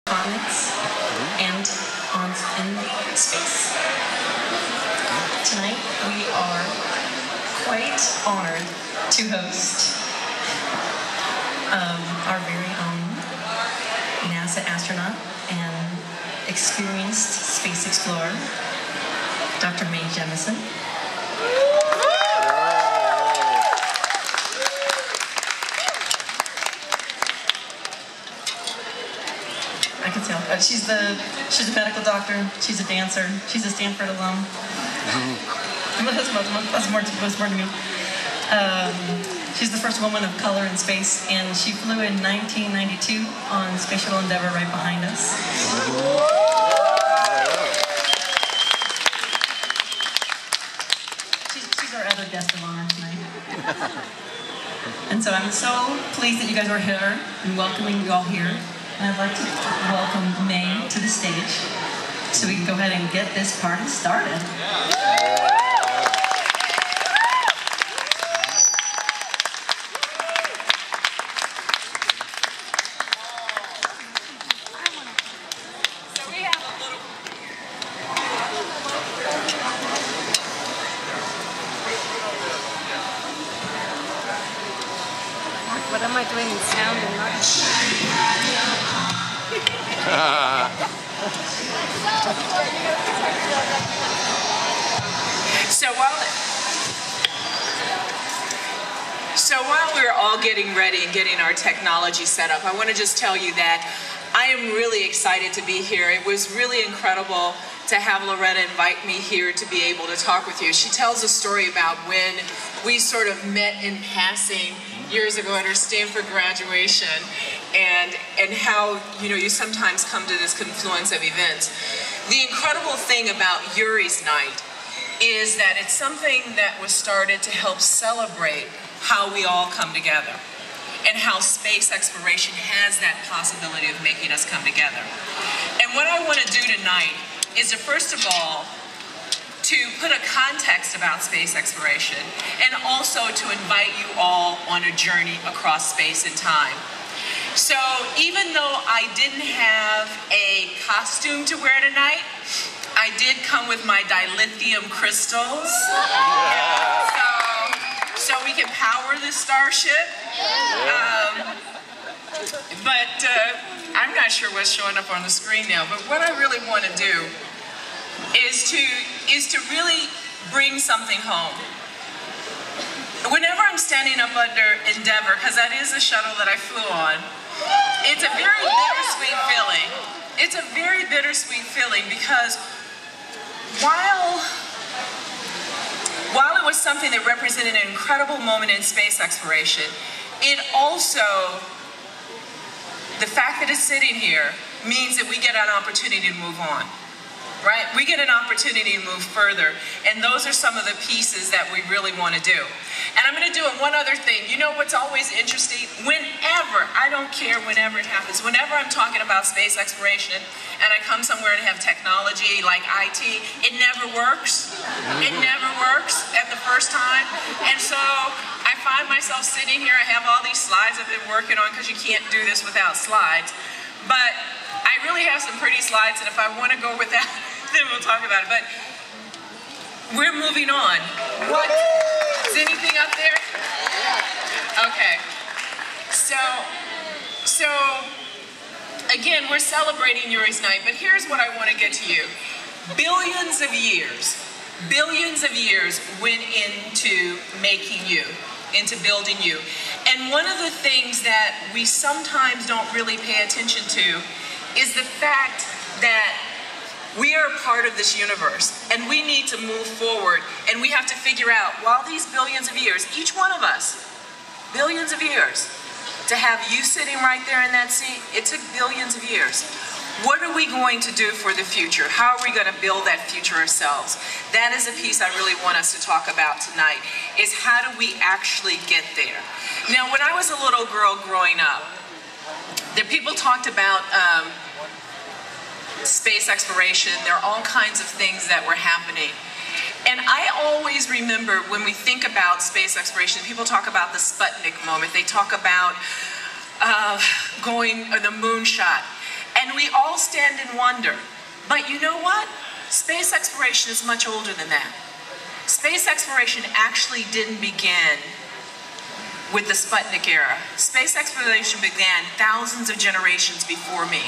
continents and in space. Tonight we are quite honored to host our very own NASA astronaut and experienced space explorer, Dr. Mae Jemison. I can tell. She's a medical doctor. She's a dancer. She's a Stanford alum. That's more to me. She's the first woman of color in space, and she flew in 1992 on Space Shuttle Endeavour right behind us. She's our other guest of honor tonight. And so I'm so pleased that you guys are here and welcoming you all here. And I'd like to welcome Mae to the stage so we can go ahead and get this party started. What am I doing in sound and not? So while we're all getting ready and getting our technology set up, I want to just tell you that I am really excited to be here. It was really incredible to have Loretta invite me here to be able to talk with you. She tells a story about when we sort of met in passing years ago at her Stanford graduation, and how you sometimes come to this confluence of events. The incredible thing about Yurisnight is that it's something that was started to help celebrate how we all come together and how space exploration has that possibility of making us come together. And what I want to do tonight is to, first of all, to put a context about space exploration, and also to invite you all on a journey across space and time. So even though I didn't have a costume to wear tonight, I did come with my dilithium crystals. So we can power this starship. I'm not sure what's showing up on the screen now, but what I really want to do is to really bring something home. Whenever I'm standing up under Endeavour, because that is a shuttle that I flew on, it's a very bittersweet feeling. It's a very bittersweet feeling because while it was something that represented an incredible moment in space exploration, it also, the fact that it's sitting here means that we get an opportunity to move on. Right? We get an opportunity to move further, and those are some of the pieces that we really want to do. And I'm going to do one other thing. You know what's always interesting? Whenever, I don't care whenever it happens, whenever I'm talking about space exploration and I come somewhere and have technology like IT, it never works. It never works at the first time. And so I find myself sitting here, I have all these slides I've been working on because you can't do this without slides. But I really have some pretty slides, and if I want to go with that, then we'll talk about it. But we're moving on. What? Is anything up there? Okay. So again, we're celebrating Yurisnight, but here's what I want to get to you. Billions of years went into making you, into building you. And one of the things that we sometimes don't really pay attention to is the fact that we are part of this universe, and we need to move forward, and we have to figure out, while these billions of years, each one of us, billions of years, to have you sitting right there in that seat, it took billions of years. What are we going to do for the future? How are we going to build that future ourselves? That is a piece I really want us to talk about tonight, is how do we actually get there? Now, when I was a little girl growing up, people talked about space exploration. There are all kinds of things that were happening. And I always remember when we think about space exploration, people talk about the Sputnik moment. They talk about going the moonshot. And we all stand in wonder. But you know what? Space exploration is much older than that. Space exploration actually didn't begin with the Sputnik era. Space exploration began thousands of generations before me,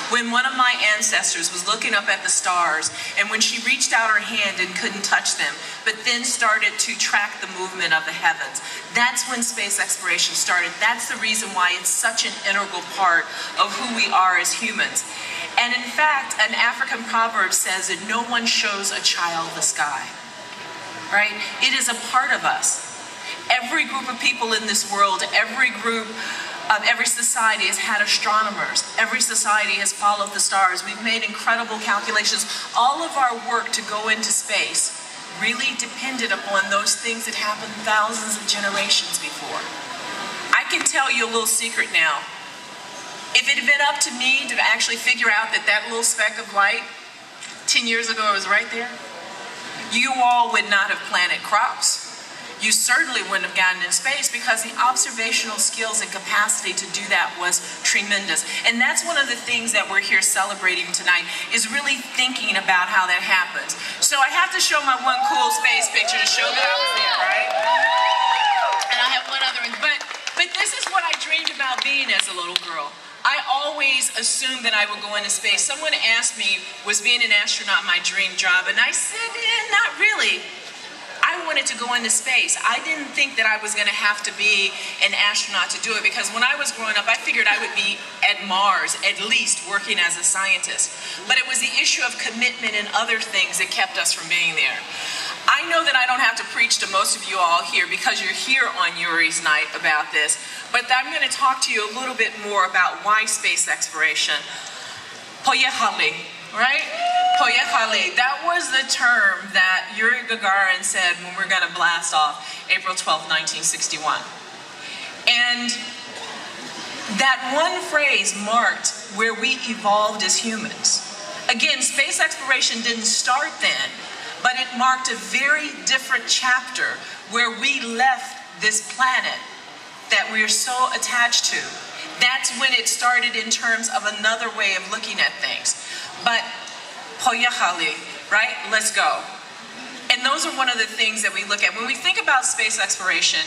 when one of my ancestors was looking up at the stars, and when she reached out her hand and couldn't touch them, but then started to track the movement of the heavens. That's when space exploration started. That's the reason why it's such an integral part of who we are as humans. And in fact, an African proverb says that no one shows a child the sky, right? It is a part of us. Every group of people in this world, every society has had astronomers. Every society has followed the stars. We've made incredible calculations. All of our work to go into space really depended upon those things that happened thousands of generations before. I can tell you a little secret now. If it had been up to me to actually figure out that that little speck of light 10 years ago was right there, you all would not have planted crops. You certainly wouldn't have gotten in space, because the observational skills and capacity to do that was tremendous. And that's one of the things that we're here celebrating tonight, is really thinking about how that happens. So I have to show my one cool space picture to show that I was there, right? And I have one other one. But this is what I dreamed about being as a little girl. I always assumed that I would go into space. Someone asked me, was being an astronaut my dream job? And I said, not really. I wanted to go into space. I didn't think that I was going to have to be an astronaut to do it, because when I was growing up, I figured I would be at Mars, at least working as a scientist. But it was the issue of commitment and other things that kept us from being there. I know that I don't have to preach to most of you all here, because you're here on Yuri's Night about this, but I'm going to talk to you a little bit more about why space exploration. Poyehali, right? Poyehali, that was the term that Yuri Gagarin said when we're going to blast off April 12, 1961. And that one phrase marked where we evolved as humans. Again, space exploration didn't start then, but it marked a very different chapter where we left this planet that we're so attached to. That's when it started in terms of another way of looking at things. But Poyehali, right? Let's go. And those are one of the things that we look at. When we think about space exploration,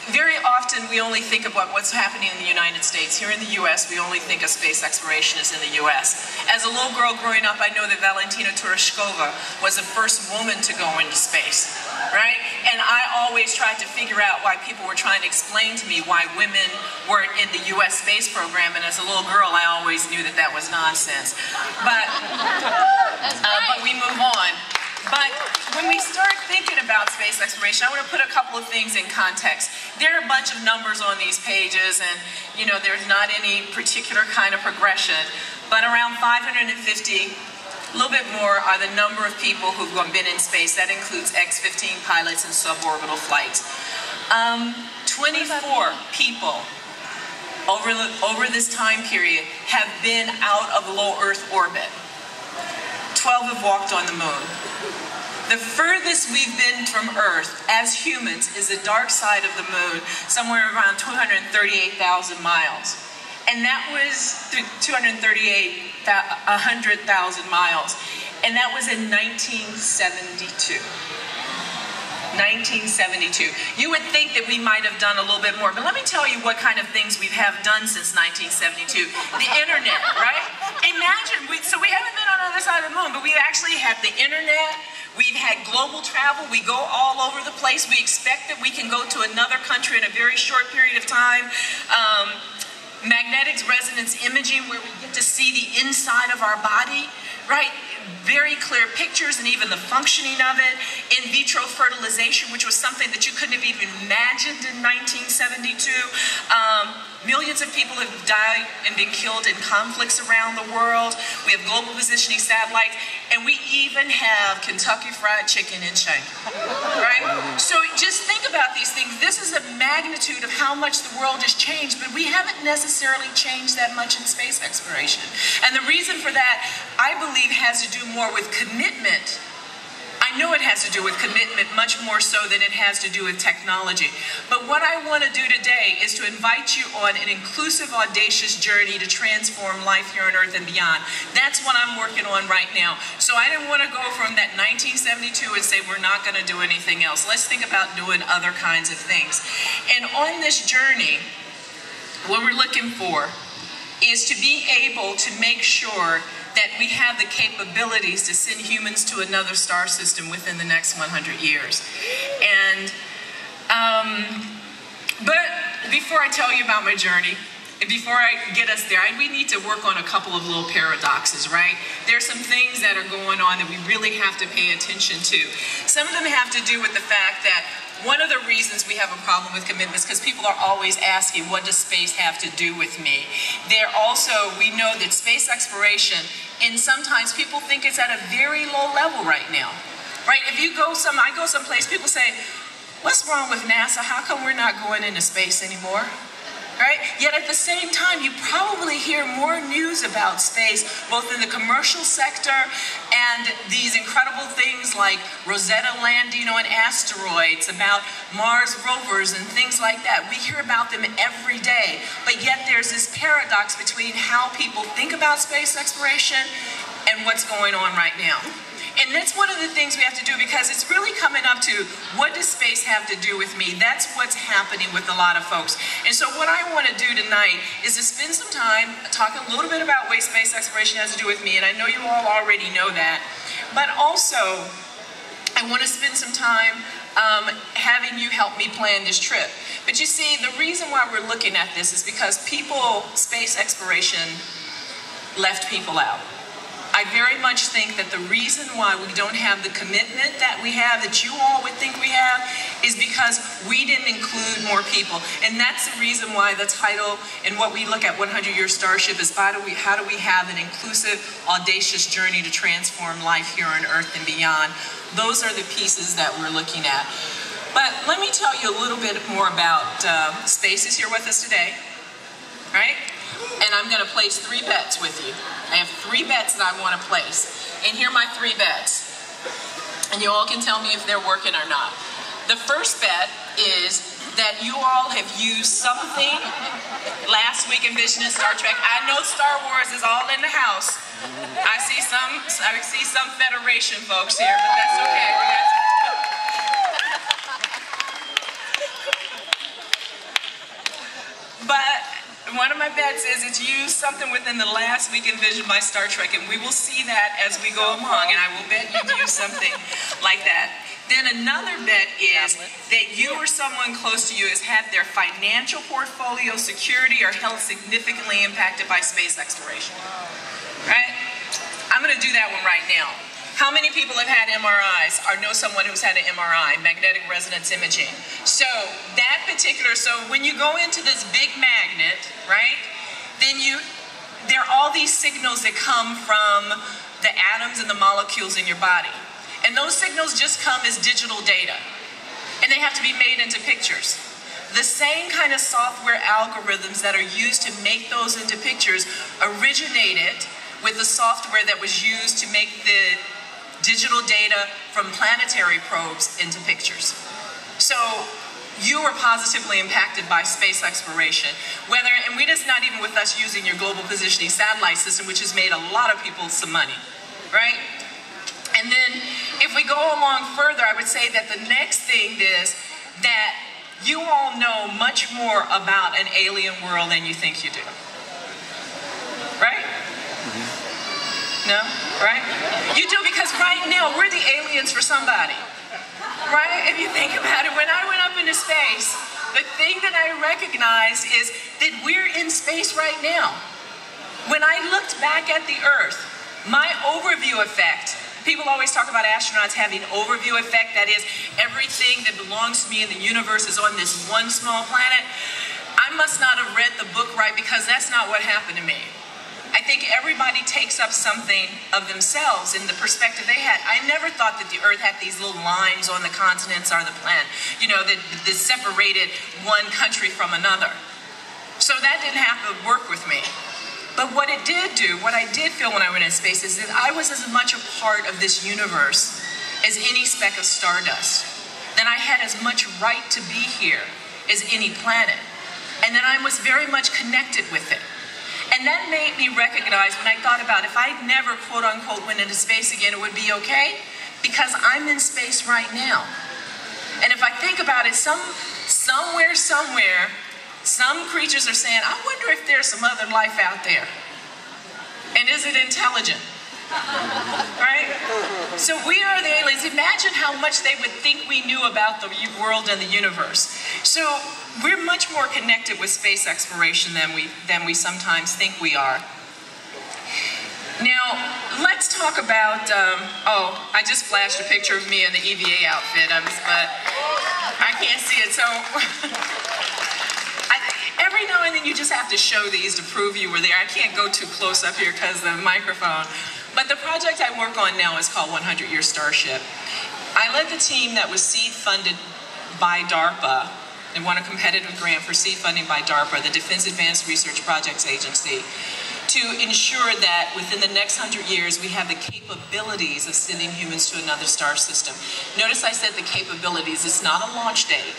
very often we only think about what's happening in the United States. Here in the US, we only think of space exploration as in the US. As a little girl growing up, I know that Valentina Tereshkova was the first woman to go into space, right? And I always tried to figure out why people were trying to explain to me why women weren't in the US space program, and as a little girl, I always knew that that was nonsense. But we move on. But when we start thinking about space exploration, I want to put a couple of things in context. There are a bunch of numbers on these pages, and you know, there's not any particular kind of progression, but around 550, a little bit more, are the number of people who've been in space. That includes X-15 pilots and suborbital flights. 24 people over this time period have been out of low Earth orbit. 12 have walked on the moon. The furthest we've been from Earth as humans is the dark side of the moon, somewhere around 238,000 miles. And that was 100,000 miles. And that was in 1972. 1972. You would think that we might have done a little bit more, but let me tell you what kind of things we have done since 1972. The internet, right? Imagine, so we haven't been on the other side of the moon, but we've actually had the internet, we've had global travel, we go all over the place, we expect that we can go to another country in a very short period of time. Magnetic resonance imaging, where we get to see the inside of our body, right? Very clear pictures and even the functioning of it. In vitro fertilization, which was something that you couldn't have even imagined in 1972. Millions of people have died and been killed in conflicts around the world. We have global positioning satellites, and we even have Kentucky Fried Chicken in China, right? So just think about these things. This is a magnitude of how much the world has changed, but we haven't necessarily changed that much in space exploration. And the reason for that, I believe, has to do more with commitment. I know it has to do with commitment much more so than it has to do with technology. But what I want to do today is to invite you on an inclusive, audacious journey to transform life here on Earth and beyond. That's what I'm working on right now. So I didn't want to go from that 1972 and say we're not going to do anything else. Let's think about doing other kinds of things. And on this journey, what we're looking for is to be able to make sure that we have the capabilities to send humans to another star system within the next 100 years. And, but before I tell you about my journey, before I get us there, we need to work on a couple of little paradoxes, right? There's some things that are going on that we really have to pay attention to. Some of them have to do with the fact that one of the reasons we have a problem with commitments because people are always asking, what does space have to do with me? We know that space exploration, and sometimes people think it's at a very low level right now, right? If you go I go someplace, people say, what's wrong with NASA? How come we're not going into space anymore? Right? Yet at the same time, you probably hear more news about space, both in the commercial sector and these incredible things like Rosetta landing on asteroids, about Mars rovers and things like that. We hear about them every day. But yet there's this paradox between how people think about space exploration and what's going on right now. And that's one of the things we have to do because it's really coming up to what does space have to do with me? That's what's happening with a lot of folks. And so what I want to do tonight is to spend some time talking a little bit about what space exploration has to do with me. And I know you all already know that. But also, I want to spend some time having you help me plan this trip. But you see, the reason why we're looking at this is because space exploration left people out. I very much think that the reason why we don't have the commitment that we have, that you all would think we have, is because we didn't include more people. And that's the reason why the title and what we look at 100-Year Starship is how do we have an inclusive, audacious journey to transform life here on Earth and beyond. Those are the pieces that we're looking at. But let me tell you a little bit more about Space is here with us today, right? And I'm going to place 3 bets with you. I have 3 bets that I want to place. And here are my 3 bets. And you all can tell me if they're working or not. The first bet is that you all have used something last week in Vision and Star Trek. I know Star Wars is all in the house. I see some Federation folks here, but that's okay. But one of my bets is it's used something within the last week in Vision by Star Trek, and we will see that as we go along, and I will bet you've used something like that. Then another bet is that you or someone close to you has had their financial portfolio, security, or health significantly impacted by space exploration. Right? I'm going to do that one right now. How many people have had MRIs or know someone who's had an MRI, magnetic resonance imaging? So that particular, so when you go into this big magnet, right, then there are all these signals that come from the atoms and the molecules in your body. And those signals just come as digital data. And they have to be made into pictures. The same kind of software algorithms that are used to make those into pictures originated with the software that was used to make the digital data from planetary probes into pictures. So you are positively impacted by space exploration. And it's not even with us using your global positioning satellite system, which has made a lot of people some money, right? And then if we go along further, I would say that the next thing is that you all know much more about an alien world than you think you do. Right? No? Right? You do, because right now we're the aliens for somebody. Right? If you think about it, when I went up into space, the thing that I recognized is that we're in space right now. When I looked back at the Earth, my overview effect, people always talk about astronauts having overview effect, that is, everything that belongs to me in the universe is on this one small planet. I must not have read the book right, because that's not what happened to me. I think everybody takes up something of themselves in the perspective they had. I never thought that the Earth had these little lines on the continents or the planet, that separated one country from another. So that didn't have to work with me. But what it did do, what I did feel when I went in space, is that I was as much a part of this universe as any speck of stardust, then I had as much right to be here as any planet, and that I was very much connected with it. And that made me recognize, when I thought about if I never, quote unquote, went into space again, it would be okay, because I'm in space right now. And if I think about it, somewhere, some creatures are saying, I wonder if there's some other life out there. And is it intelligent? Right? So we are the aliens. Imagine how much they would think we knew about the world and the universe. So we're much more connected with space exploration than we sometimes think we are. Now, let's talk about, oh, I just flashed a picture of me in the EVA outfit, but I can't see it, so every now and then you just have to show these to prove you were there. I can't go too close up here because of the microphone. But the project I work on now is called 100-Year Starship. I led the team that was seed funded by DARPA and won a competitive grant for seed funding by DARPA, the Defense Advanced Research Projects Agency, to ensure that within the next 100 years we have the capabilities of sending humans to another star system. Notice I said the capabilities. It's not a launch date.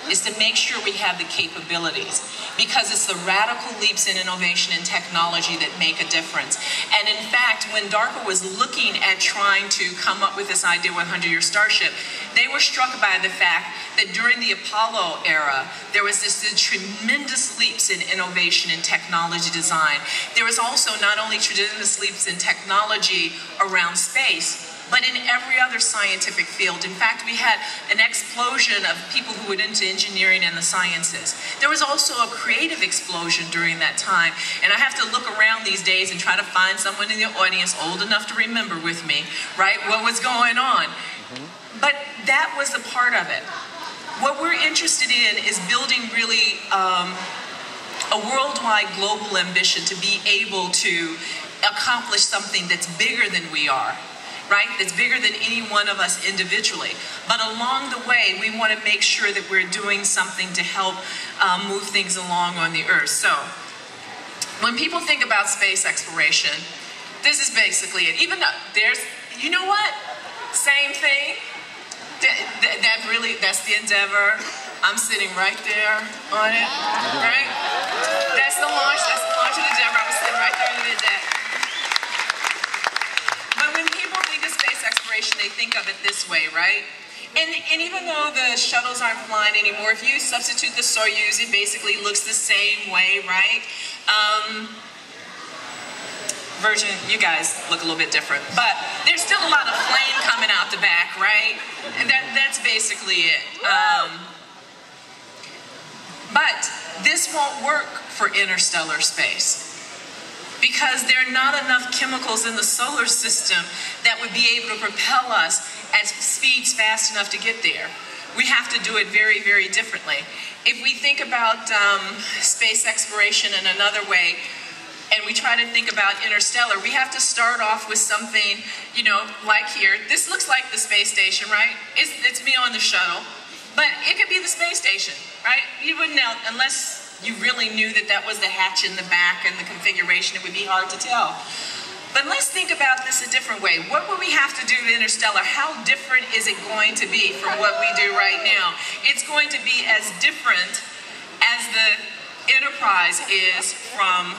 Is to make sure we have the capabilities, because it's the radical leaps in innovation and technology that make a difference. And in fact, when DARPA was looking at trying to come up with this idea, 100-Year Starship, they were struck by the fact that during the Apollo era, there was this tremendous leaps in innovation and technology design. There was also not only tremendous leaps in technology around space, but in every other scientific field. In fact, we had an explosion of people who went into engineering and the sciences. There was also a creative explosion during that time. And I have to look around these days and try to find someone in the audience old enough to remember with me, right, what was going on. But that was a part of it. What we're interested in is building really a worldwide global ambition to be able to accomplish something that's bigger than we are. Right? That's bigger than any one of us individually. But along the way, we want to make sure that we're doing something to help move things along on the Earth. So, when people think about space exploration, this is basically it. Even though there's, you know what? Same thing. That's the Endeavor. I'm sitting right there on it, right? That's the launch of the Endeavor. I'm sitting right there in the deck. But when people think of space exploration, they think of it this way, right? And even though the shuttles aren't flying anymore, if you substitute the Soyuz, it basically looks the same way, right? Virgin, you guys look a little bit different. But there's still a lot of flame coming out the back, right? And that's basically it. But this won't work for interstellar space, because there are not enough chemicals in the solar system that would be able to propel us at speeds fast enough to get there. We have to do it very, very differently. If we think about space exploration in another way, and we try to think about interstellar, we have to start off with something, you know, like here. This looks like the space station, right? It's me on the shuttle, but it could be the space station, right? You wouldn't know unless you really knew that that was the hatch in the back and the configuration. It would be hard to tell. But let's think about this a different way. What would we have to do to interstellar? How different is it going to be from what we do right now? It's going to be as different as the Enterprise is from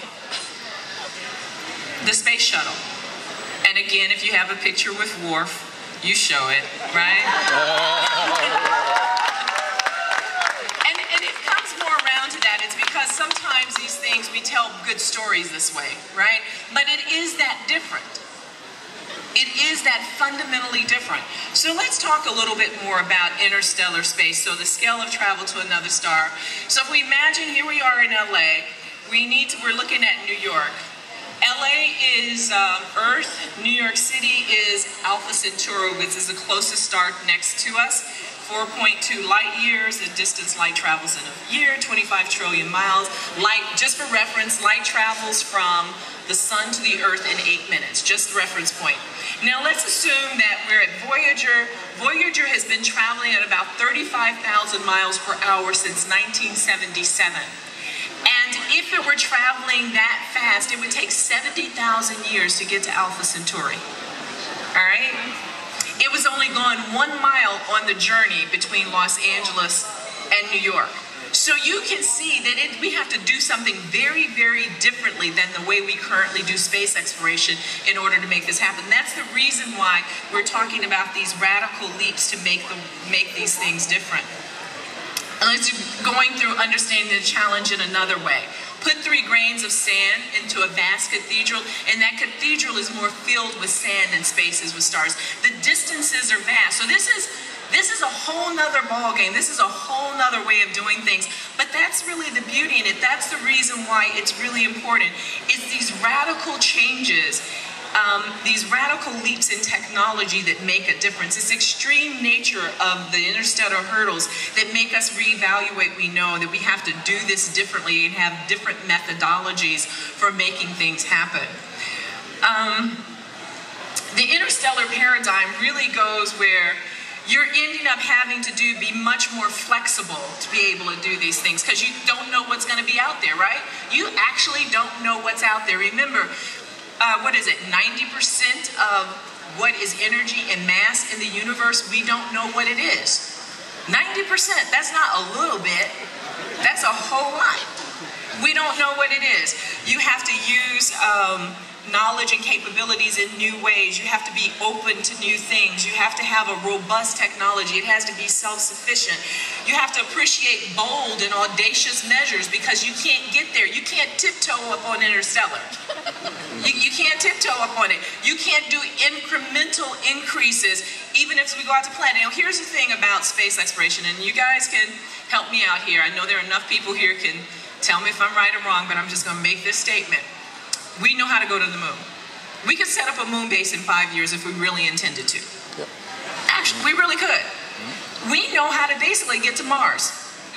the space shuttle. And again, if you have a picture with Worf, you show it, right? And it comes more around to that. It's because sometimes these things, we tell good stories this way, right? But it is that different. It is that fundamentally different. So let's talk a little bit more about interstellar space. So the scale of travel to another star. So if we imagine here we are in LA, we're looking at New York. LA is Earth, New York City is Alpha Centauri, which is the closest star next to us. 4.2 light years, the distance light travels in a year, 25 trillion miles. Light, just for reference, light travels from the sun to the Earth in 8 minutes, just the reference point. Now let's assume that we're at Voyager. Voyager has been traveling at about 35,000 miles per hour since 1977. And if it were traveling that fast, it would take 70,000 years to get to Alpha Centauri. All right? It it was only gone 1 mile on the journey between Los Angeles and New York. So you can see that we have to do something very, very differently than the way we currently do space exploration in order to make this happen. That's the reason why we're talking about these radical leaps to make these things different. And let's going through understanding the challenge in another way. Put 3 grains of sand into a vast cathedral, and that cathedral is more filled with sand than space is with stars. The distances are vast. So this is a whole nother ball game. This is a whole nother way of doing things. But that's really the beauty in it. That's the reason why it's really important. It's these radical changes, these radical leaps in technology that make a difference. It's extreme nature of the interstellar hurdles that make us reevaluate. We know that we have to do this differently and have different methodologies for making things happen. The interstellar paradigm really goes where you're ending up having to be much more flexible to be able to do these things, because you don't know what's going to be out there, right? You actually don't know what's out there. Remember, what is it, 90% of what is energy and mass in the universe, we don't know what it is. 90%, that's not a little bit, that's a whole lot. We don't know what it is. You have to use knowledge and capabilities in new ways. You have to be open to new things. You have to have a robust technology. It has to be self-sufficient. You have to appreciate bold and audacious measures, because you can't get there. You can't tiptoe up on interstellar. You can't tiptoe up on it. You can't do incremental increases, even if we go out to planet. Now, here's the thing about space exploration, and you guys can help me out here. I know there are enough people here who can tell me if I'm right or wrong, but I'm just going to make this statement. We know how to go to the moon. We could set up a moon base in 5 years if we really intended to. Yep. Actually, we really could. We know how to basically get to Mars.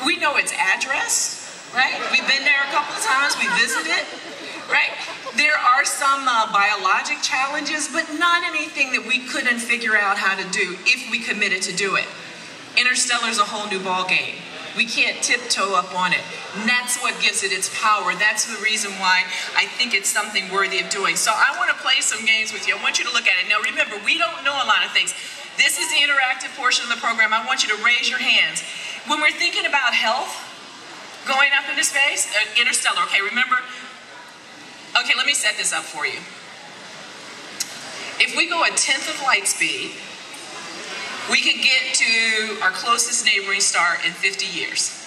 We know its address, right? We've been there a couple of times. We visited, right? There are some biologic challenges, but not anything that we couldn't figure out how to do if we committed to do it. Interstellar is a whole new ball game. We can't tiptoe up on it. And that's what gives it its power. That's the reason why I think it's something worthy of doing. So I want to play some games with you. I want you to look at it. Now remember, we don't know a lot of things. This is the interactive portion of the program. I want you to raise your hands. When we're thinking about health, going up into space, interstellar, okay, remember? Okay, let me set this up for you. If we go 1/10 of light speed, we could get to our closest neighboring star in 50 years.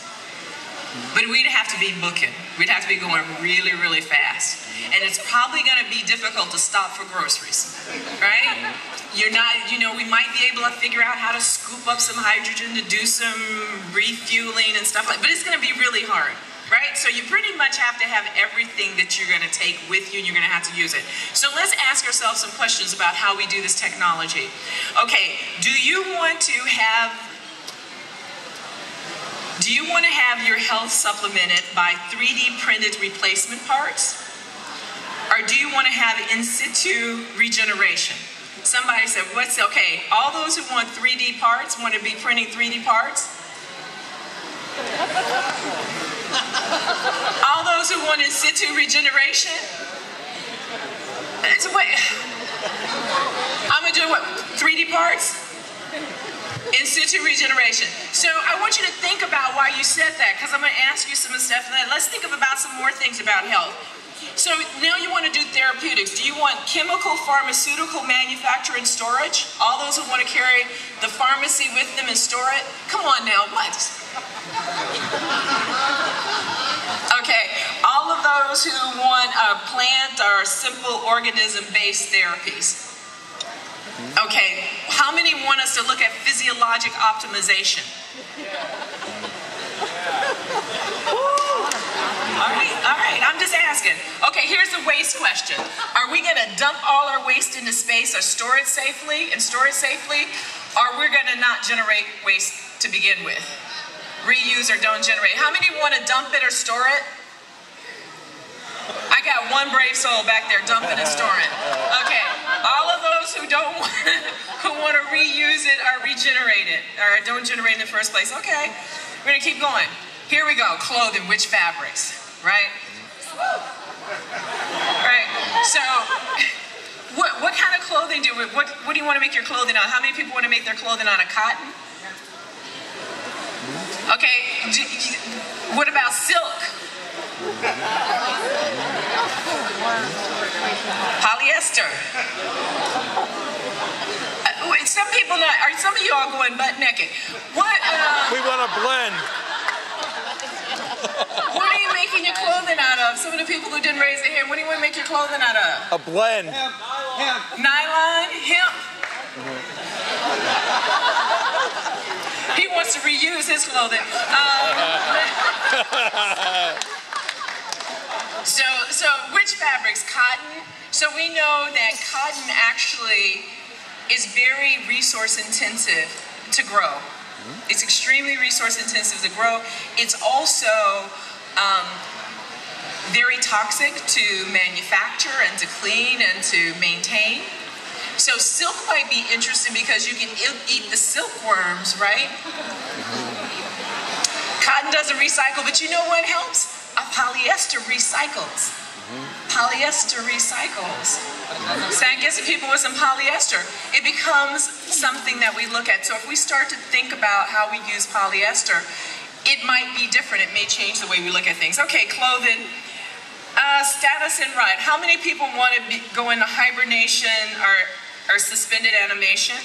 But we'd have to be booking. We'd have to be going really, really fast. And it's probably going to be difficult to stop for groceries, right? You're not, we might be able to figure out how to scoop up some hydrogen to do some refueling and stuff like that. But it's going to be really hard, right? So you pretty much have to have everything that you're going to take with you, and you're going to have to use it. So let's ask ourselves some questions about how we do this technology. Okay, do you want to have your health supplemented by 3D printed replacement parts? Or do you want to have in situ regeneration? Somebody said, okay, all those who want 3D parts, want to be printing 3D parts? All those who want in situ regeneration? So wait, I'm going to do what? 3D parts? In situ regeneration. So I want you to think about why you said that, because I'm going to ask you some stuff. Let's think about some more things about health. So now you want to do therapeutics. Do you want chemical, pharmaceutical manufacture and storage? All those who want to carry the pharmacy with them and store it? Come on now, what? Okay, all of those who want plant or simple organism-based therapies. Okay, how many want us to look at physiologic optimization? All right, I'm just asking. Okay, here's the waste question. Are we going to dump all our waste into space or store it safely, or we're going to not generate waste to begin with? Reuse or don't generate. How many want to dump it or store it? I got one brave soul back there dumping and storing. Okay, all of those who want to reuse it or regenerate it, or don't generate in the first place. Okay, we're going to keep going. Here we go, clothing, which fabrics, right? Right, so what kind of clothing do we, what what do you want to make your clothing out of? How many people want to make their clothing out of cotton? Okay, what about silk? Polyester. Some people not, are some of you all going butt naked? What? We want to blend. What are you making your clothing out of? Some of the people who didn't raise their hand, what do you want to make your clothing out of? A blend. Hemp. Nylon? Hemp? He wants to reuse his clothing. So which fabrics? Cotton. So we know that cotton actually is very resource intensive to grow. It's extremely resource intensive to grow. It's also very toxic to manufacture and to clean and to maintain. So silk might be interesting because you can eat the silkworms, right? Cotton doesn't recycle, but you know what helps? Polyester recycles. Polyester recycles. So I guess if people with some polyester, it becomes something that we look at. So if we start to think about how we use polyester, it might be different. It may change the way we look at things. Okay, clothing. Status and right. How many people want to go into hibernation or suspended animation?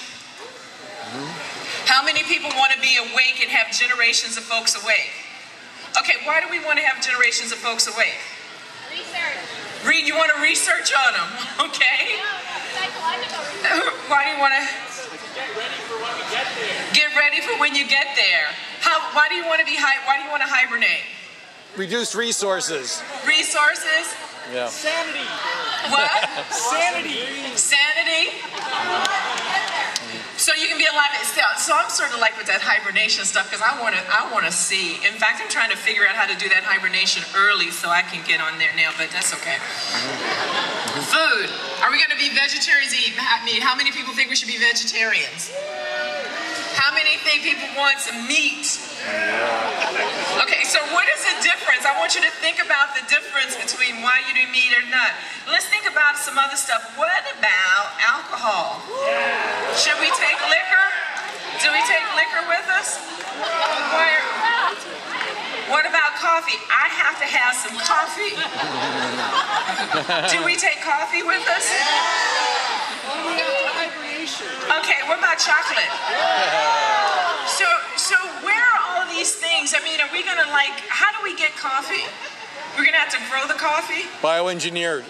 How many people want to be awake and have generations of folks awake? Okay, why do we want to have generations of folks awake? Research. You want to research on them, okay? Why do you want to? Get ready for when we get there. Get ready for when you get there. Why do you want to why do you want to hibernate? Reduced resources. Resources? Yeah. Sanity. What? Sanity. Sanity? So you can be alive. So I'm sort of like with that hibernation stuff because I want to see. In fact, I'm trying to figure out how to do that hibernation early so I can get on there now, but that's okay. Food. Are we going to be vegetarians? Eat meat? How many people think we should be vegetarians? How many think people want some meat? Okay, so what is the difference? I want you to think about the difference between why you do meat or not. Let's think about some other stuff. What about alcohol? Should we take liquor? Do we take liquor with us? What about coffee? I have to have some coffee. Do we take coffee with us? Okay, what about chocolate? So where are all these things? I mean, are we gonna how do we get coffee? We're gonna have to grow the coffee? Bioengineered.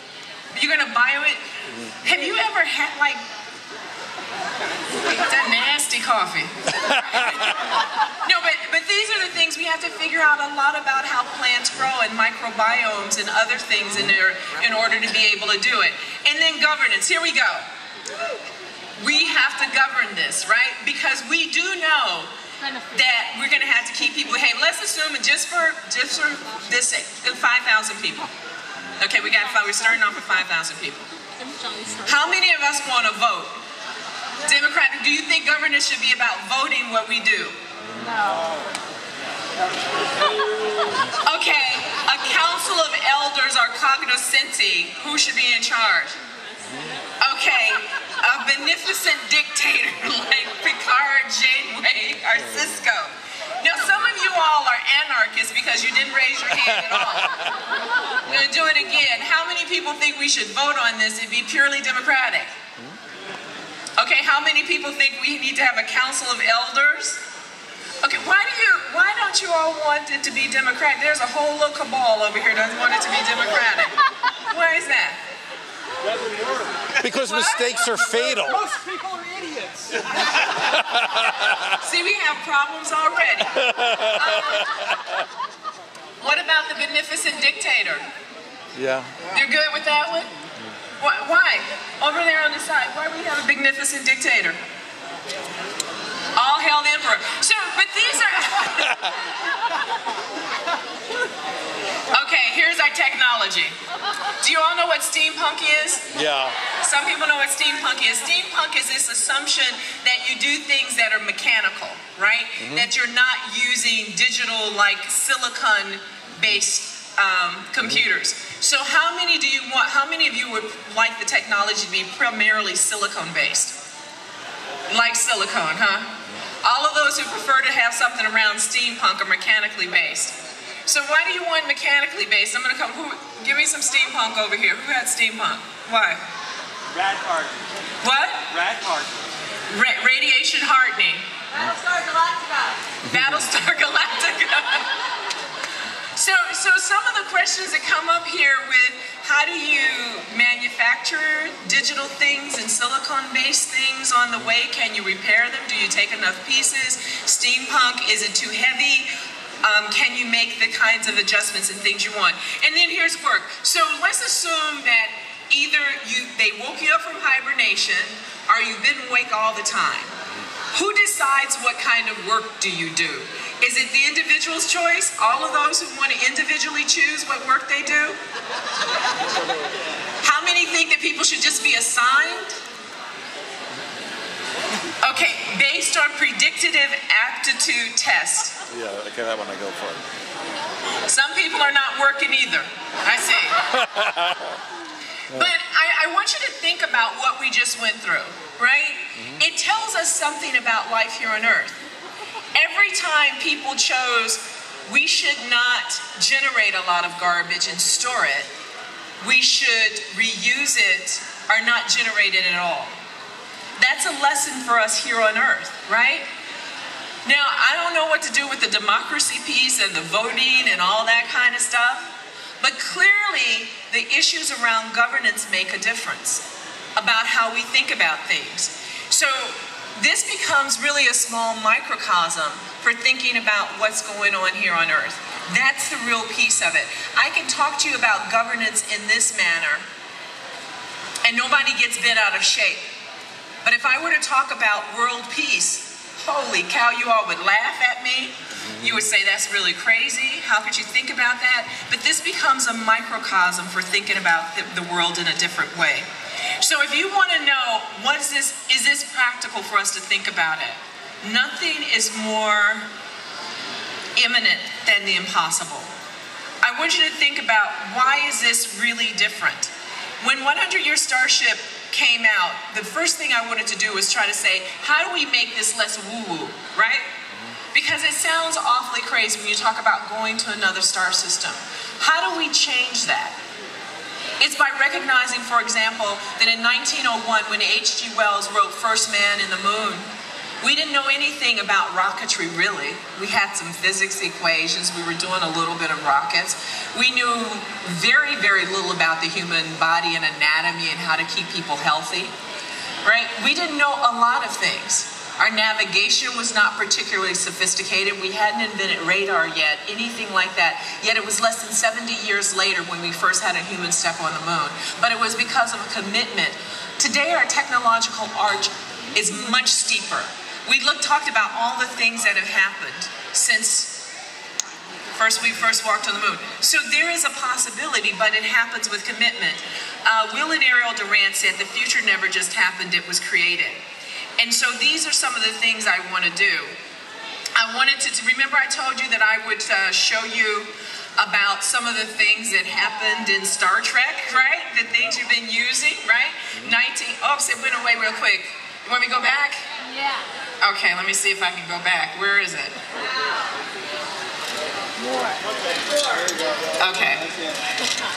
You're gonna bio it? Have you ever had that nasty coffee? No, but these are the things we have to figure out a lot about how plants grow and microbiomes and other things in order to be able to do it. And then governance. Here we go. We have to govern this, right? Because we do know that we're going to have to keep people. Hey, let's assume just for this sake, 5,000 people. Okay, we're starting off with 5,000 people. How many of us want to vote? Democratic. Do you think governance should be about voting what we do? No. Okay, a council of elders are cognoscenti. Who should be in charge? Okay, a beneficent dictator like Picard, Janeway, or Cisco. Now, some of you all are anarchists because you didn't raise your hand at all. I'm going to do it again. How many people think we should vote on this and be purely democratic? Okay, how many people think we need to have a council of elders? Okay, why don't you all want it to be democratic? There's a whole little cabal over here that doesn't want it to be democratic. Why is that? Because mistakes are fatal. Most people are idiots. See, we have problems already. What about the beneficent dictator? Yeah. You're good with that one? Why? Over there on the side, why do we have a beneficent dictator? All hail the emperor. Sure, but these are... Okay, here's our technology. Do you all know what steampunk is? Yeah. Some people know what steampunk is. Steampunk is this assumption that you do things that are mechanical, right? That you're not using digital, silicon-based computers. So how many of you would like the technology to be primarily silicon-based? Like silicone, huh? All of those who prefer to have something around steampunk are mechanically based. So why do you want mechanically based? I'm gonna come, give me some steampunk over here. Who had steampunk? Why? Rad hardening. What? Rad hardening. Radiation hardening. Battlestar Galactica. Battlestar Galactica. So some of the questions that come up here with how do you manufacture digital things and silicone-based things on the way? Can you repair them? Do you take enough pieces? Steampunk, is it too heavy? Can you make the kinds of adjustments and things you want? And then here's work. So let's assume that either they woke you up from hibernation or you've been awake all the time. Who decides what kind of work do you do? Is it the individual's choice? All of those who want to individually choose what work they do? How many think that people should just be assigned? Okay, based on predictive aptitude test. Yeah, okay, that one I go for. Some people are not working either. I see. But I want you to think about what we just went through, right? It tells us something about life here on Earth. Every time people chose, we should not generate a lot of garbage and store it. We should reuse it or not generate it at all. That's a lesson for us here on Earth, right? Now, I don't know what to do with the democracy piece and the voting and all that kind of stuff, but clearly the issues around governance make a difference about how we think about things. So this becomes really a small microcosm for thinking about what's going on here on Earth. That's the real piece of it. I can talk to you about governance in this manner, and nobody gets bent out of shape. But if I were to talk about world peace, holy cow, you all would laugh at me. You would say, that's really crazy. How could you think about that? But this becomes a microcosm for thinking about the world in a different way. So if you want to know, is this practical for us to think about it? Nothing is more imminent than the impossible. I want you to think about, why is this really different? When 100-Year Starship came out, the first thing I wanted to do was try to say, how do we make this less woo-woo, right? Because it sounds awfully crazy when you talk about going to another star system. How do we change that? It's by recognizing, for example, that in 1901, when H.G. Wells wrote First Man in the Moon, we didn't know anything about rocketry, really. We had some physics equations. We were doing a little bit of rockets. We knew very, very little about the human body and anatomy and how to keep people healthy, right? We didn't know a lot of things. Our navigation was not particularly sophisticated. We hadn't invented radar yet, anything like that. Yet it was less than 70 years later when we first had a human step on the moon. But it was because of a commitment. Today, our technological arch is much steeper. We talked about all the things that have happened since we first walked on the moon. So there is a possibility, but it happens with commitment. Will and Ariel Durant said, the future never just happened, it was created. And so these are some of the things I want to do. I wanted to remember I told you that I would show you about some of the things that happened in Star Trek, right? The things you've been using, right? Oops, it went away real quick. You want me to go back? Yeah. Okay, let me see if I can go back. Where is it? Okay.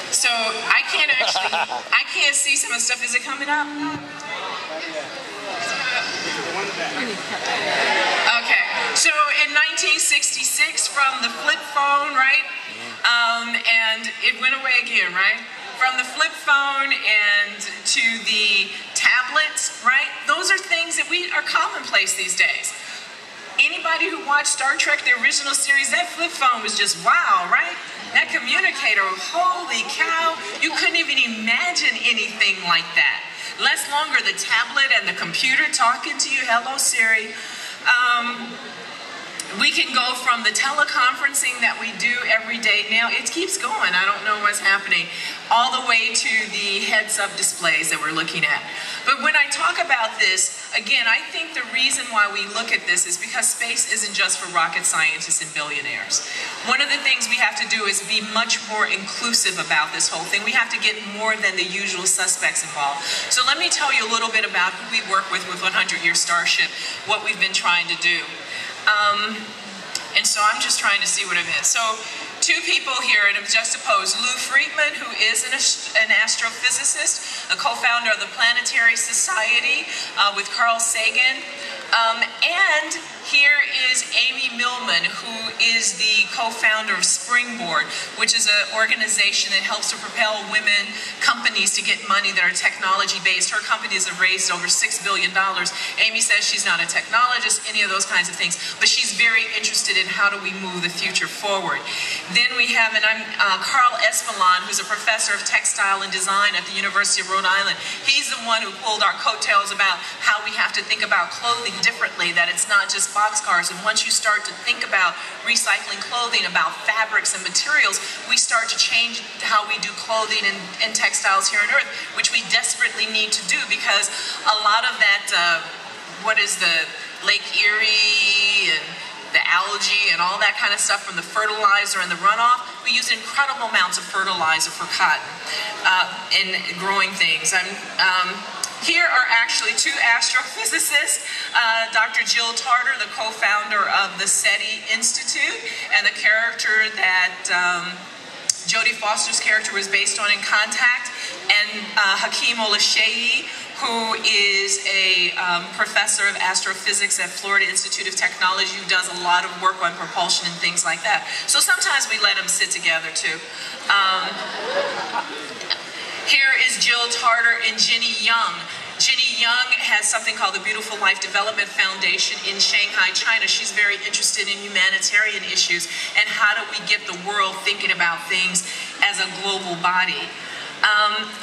So I can't see some of the stuff. Is it coming up? Okay. So in 1966, from the flip phone, right? And it went away again, right? From the flip phone and to the tablets, right? Those are things that are commonplace these days. Anybody who watched Star Trek, the original series, that flip phone was just wow, right? That communicator, holy cow, you couldn't even imagine anything like that. Less longer, the tablet and the computer talking to you, hello Siri. We can go from the teleconferencing that we do every day now. It keeps going. I don't know what's happening. all the way to the heads-up displays that we're looking at. But when I talk about this, again, I think the reason why we look at this is because space isn't just for rocket scientists and billionaires. One of the things we have to do is be much more inclusive about this whole thing. We have to get more than the usual suspects involved. So let me tell you a little bit about who we work with 100-Year Starship, what we've been trying to do. And so I'm just trying to see what I'm in. So two people here, and I'm juxtaposed. Lou Friedman, who is an astrophysicist, a co-founder of the Planetary Society with Carl Sagan. And here is Amy Millman, who is the co-founder of Springboard, which is an organization that helps to propel women companies to get money that are technology-based. Her companies have raised over $6 billion. Amy says she's not a technologist, any of those kinds of things, but she's very interested in how do we move the future forward. Then we have, and I'm Carl Espelon, who's a professor of textile and design at the University of Rhode Island. He's the one who pulled our coattails about how we have to think about clothing differently, that it's not just boxcars. And once you start to think about recycling clothing, about fabrics and materials, we start to change how we do clothing and textiles here on Earth, which we desperately need to do, because a lot of that, what is the Lake Erie and the algae and all that kind of stuff from the fertilizer and the runoff, we use incredible amounts of fertilizer for cotton in growing things. Here are actually two astrophysicists, Dr. Jill Tarter, the co-founder of the SETI Institute, and the character that Jodie Foster's character was based on in Contact, and Hakeem Olasheyi, who is a professor of astrophysics at Florida Institute of Technology, who does a lot of work on propulsion and things like that. So sometimes we let them sit together too. Here is Jill Tarter and Ginny Young. Ginny Young has something called the Beautiful Life Development Foundation in Shanghai, China. She's very interested in humanitarian issues and how do we get the world thinking about things as a global body.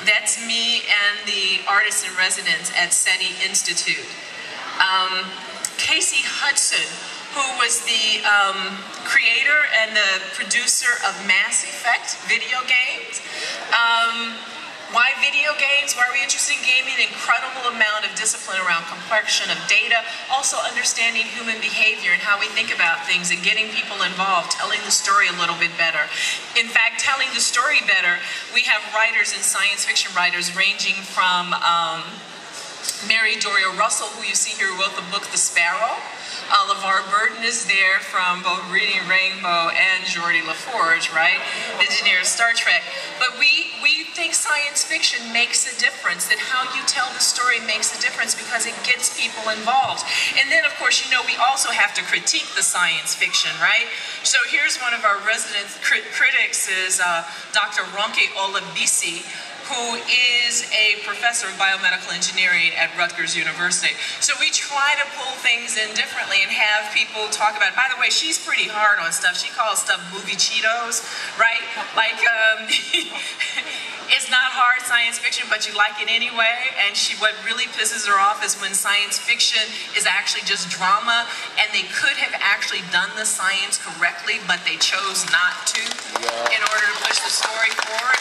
That's me and the artists in residence at SETI Institute. Casey Hudson, who was the creator and the producer of Mass Effect video games. Why video games? Why are we interested in gaming? An incredible amount of discipline around complexion of data, also understanding human behavior and how we think about things and getting people involved, telling the story a little bit better. In fact, telling the story better, we have writers and science fiction writers ranging from Mary Doria Russell, who you see here, who wrote the book The Sparrow. LeVar Burton is there from both Reading Rainbow and Geordie LaForge, right? Engineer of Star Trek. But we think science fiction makes a difference, that how you tell the story makes a difference because it gets people involved. And then, of course, you know, we also have to critique the science fiction, right? So here's one of our resident critics is Dr. Ronke Olabisi, who is a professor of biomedical engineering at Rutgers University. So we try to pull things in differently and have people talk about it. By the way, she's pretty hard on stuff. She calls stuff movie Cheetos, right? Like, it's not hard science fiction, but you like it anyway. And what really pisses her off is when science fiction is actually just drama, and they could have actually done the science correctly, but they chose not to in order to push the story forward.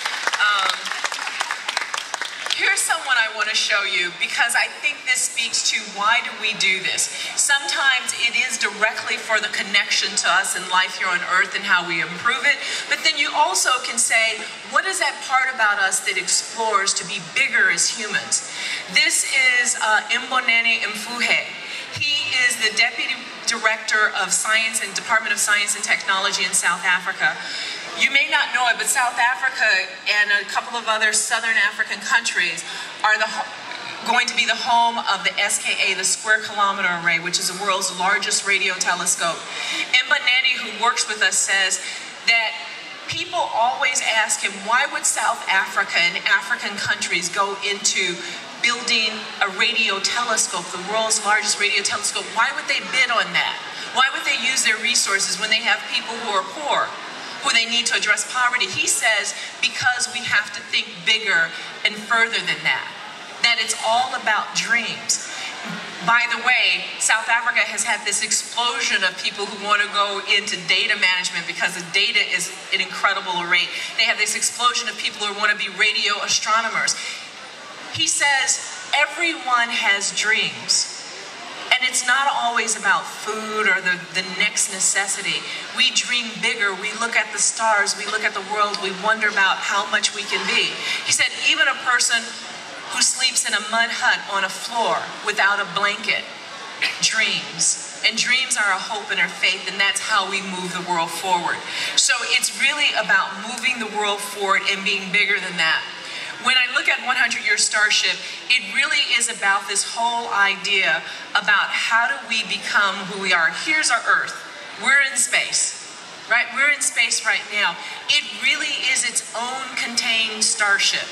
Here's someone I want to show you because I think this speaks to why do we do this. Sometimes it is directly for the connection to us in life here on Earth and how we improve it, but then you also can say, what is that part about us that explores to be bigger as humans? This is Mbonani Mfuhe. He is the Deputy Director of Science and Department of Science and Technology in South Africa. You may not know it, but South Africa and a couple of other Southern African countries are going to be the home of the SKA, the Square Kilometer Array, which is the world's largest radio telescope. Mbonani, who works with us, says that people always ask him, why would South Africa and African countries go into building a radio telescope, the world's largest radio telescope? Why would they bid on that? Why would they use their resources when they have people who are poor, who they need to address poverty? He says, because we have to think bigger and further than that. That it's all about dreams. By the way, South Africa has had this explosion of people who want to go into data management because the data is an incredible rate. They have this explosion of people who want to be radio astronomers. He says, everyone has dreams. And it's not always about food or the next necessity. We dream bigger. We look at the stars. We look at the world. We wonder about how much we can be. He said, even a person who sleeps in a mud hut on a floor without a blanket dreams. And dreams are a hope and a faith, and that's how we move the world forward. So it's really about moving the world forward and being bigger than that. When I look at 100-Year Starship, it really is about this whole idea about how do we become who we are. Here's our Earth. We're in space, right? We're in space right now. It really is its own contained starship.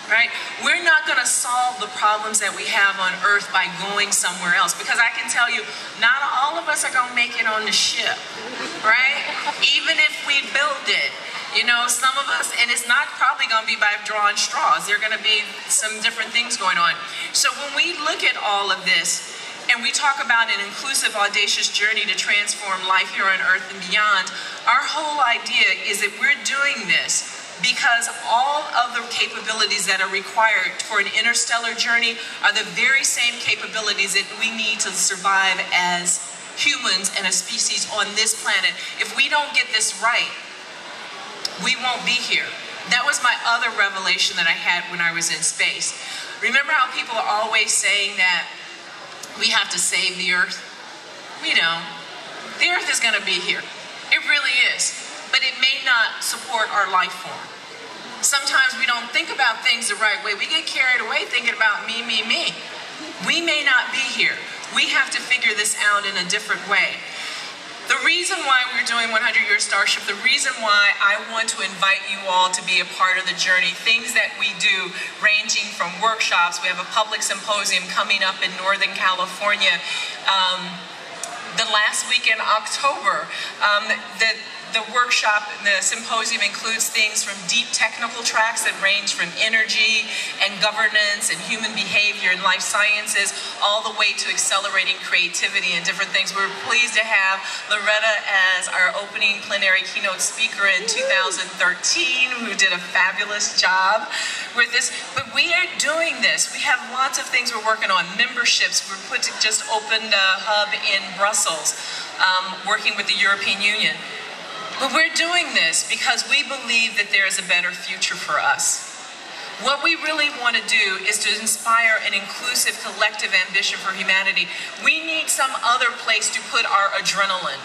Right? We're not going to solve the problems that we have on Earth by going somewhere else, because I can tell you, not all of us are going to make it on the ship, right? Even if we build it, you know, some of us, and it's not probably going to be by drawing straws. There are going to be some different things going on. So when we look at all of this, and we talk about an inclusive, audacious journey to transform life here on Earth and beyond, our whole idea is that we're doing this because all of the capabilities that are required for an interstellar journey are the very same capabilities that we need to survive as humans and a species on this planet. If we don't get this right, we won't be here. That was my other revelation that I had when I was in space. Remember how people are always saying that we have to save the Earth? We don't. The Earth is going to be here. It really is. But it may not support our life form. Sometimes we don't think about things the right way. We get carried away thinking about me, me, me. We may not be here. We have to figure this out in a different way. The reason why we're doing 100-Year Starship, the reason why I want to invite you all to be a part of the journey, things that we do ranging from workshops. We have a public symposium coming up in Northern California the last week in October. The workshop, the symposium includes things from deep technical tracks that range from energy and governance and human behavior and life sciences, all the way to accelerating creativity and different things. We're pleased to have Loretta as our opening plenary keynote speaker in 2013, who did a fabulous job with this. But we are doing this. We have lots of things we're working on. Memberships. Just opened a hub in Brussels, working with the European Union. But we're doing this because we believe that there is a better future for us. What we really want to do is to inspire an inclusive collective ambition for humanity. We need some other place to put our adrenaline,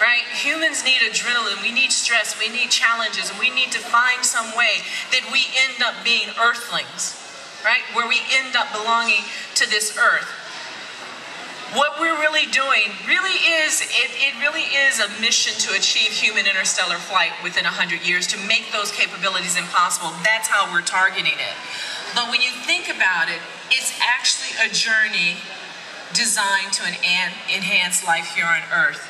right? Humans need adrenaline, we need stress, we need challenges, and we need to find some way that we end up being earthlings, right? Where we end up belonging to this earth. What we're really doing really is, it really is a mission to achieve human interstellar flight within 100 years, to make those capabilities impossible. That's how we're targeting it. But when you think about it, it's actually a journey designed to enhance life here on Earth.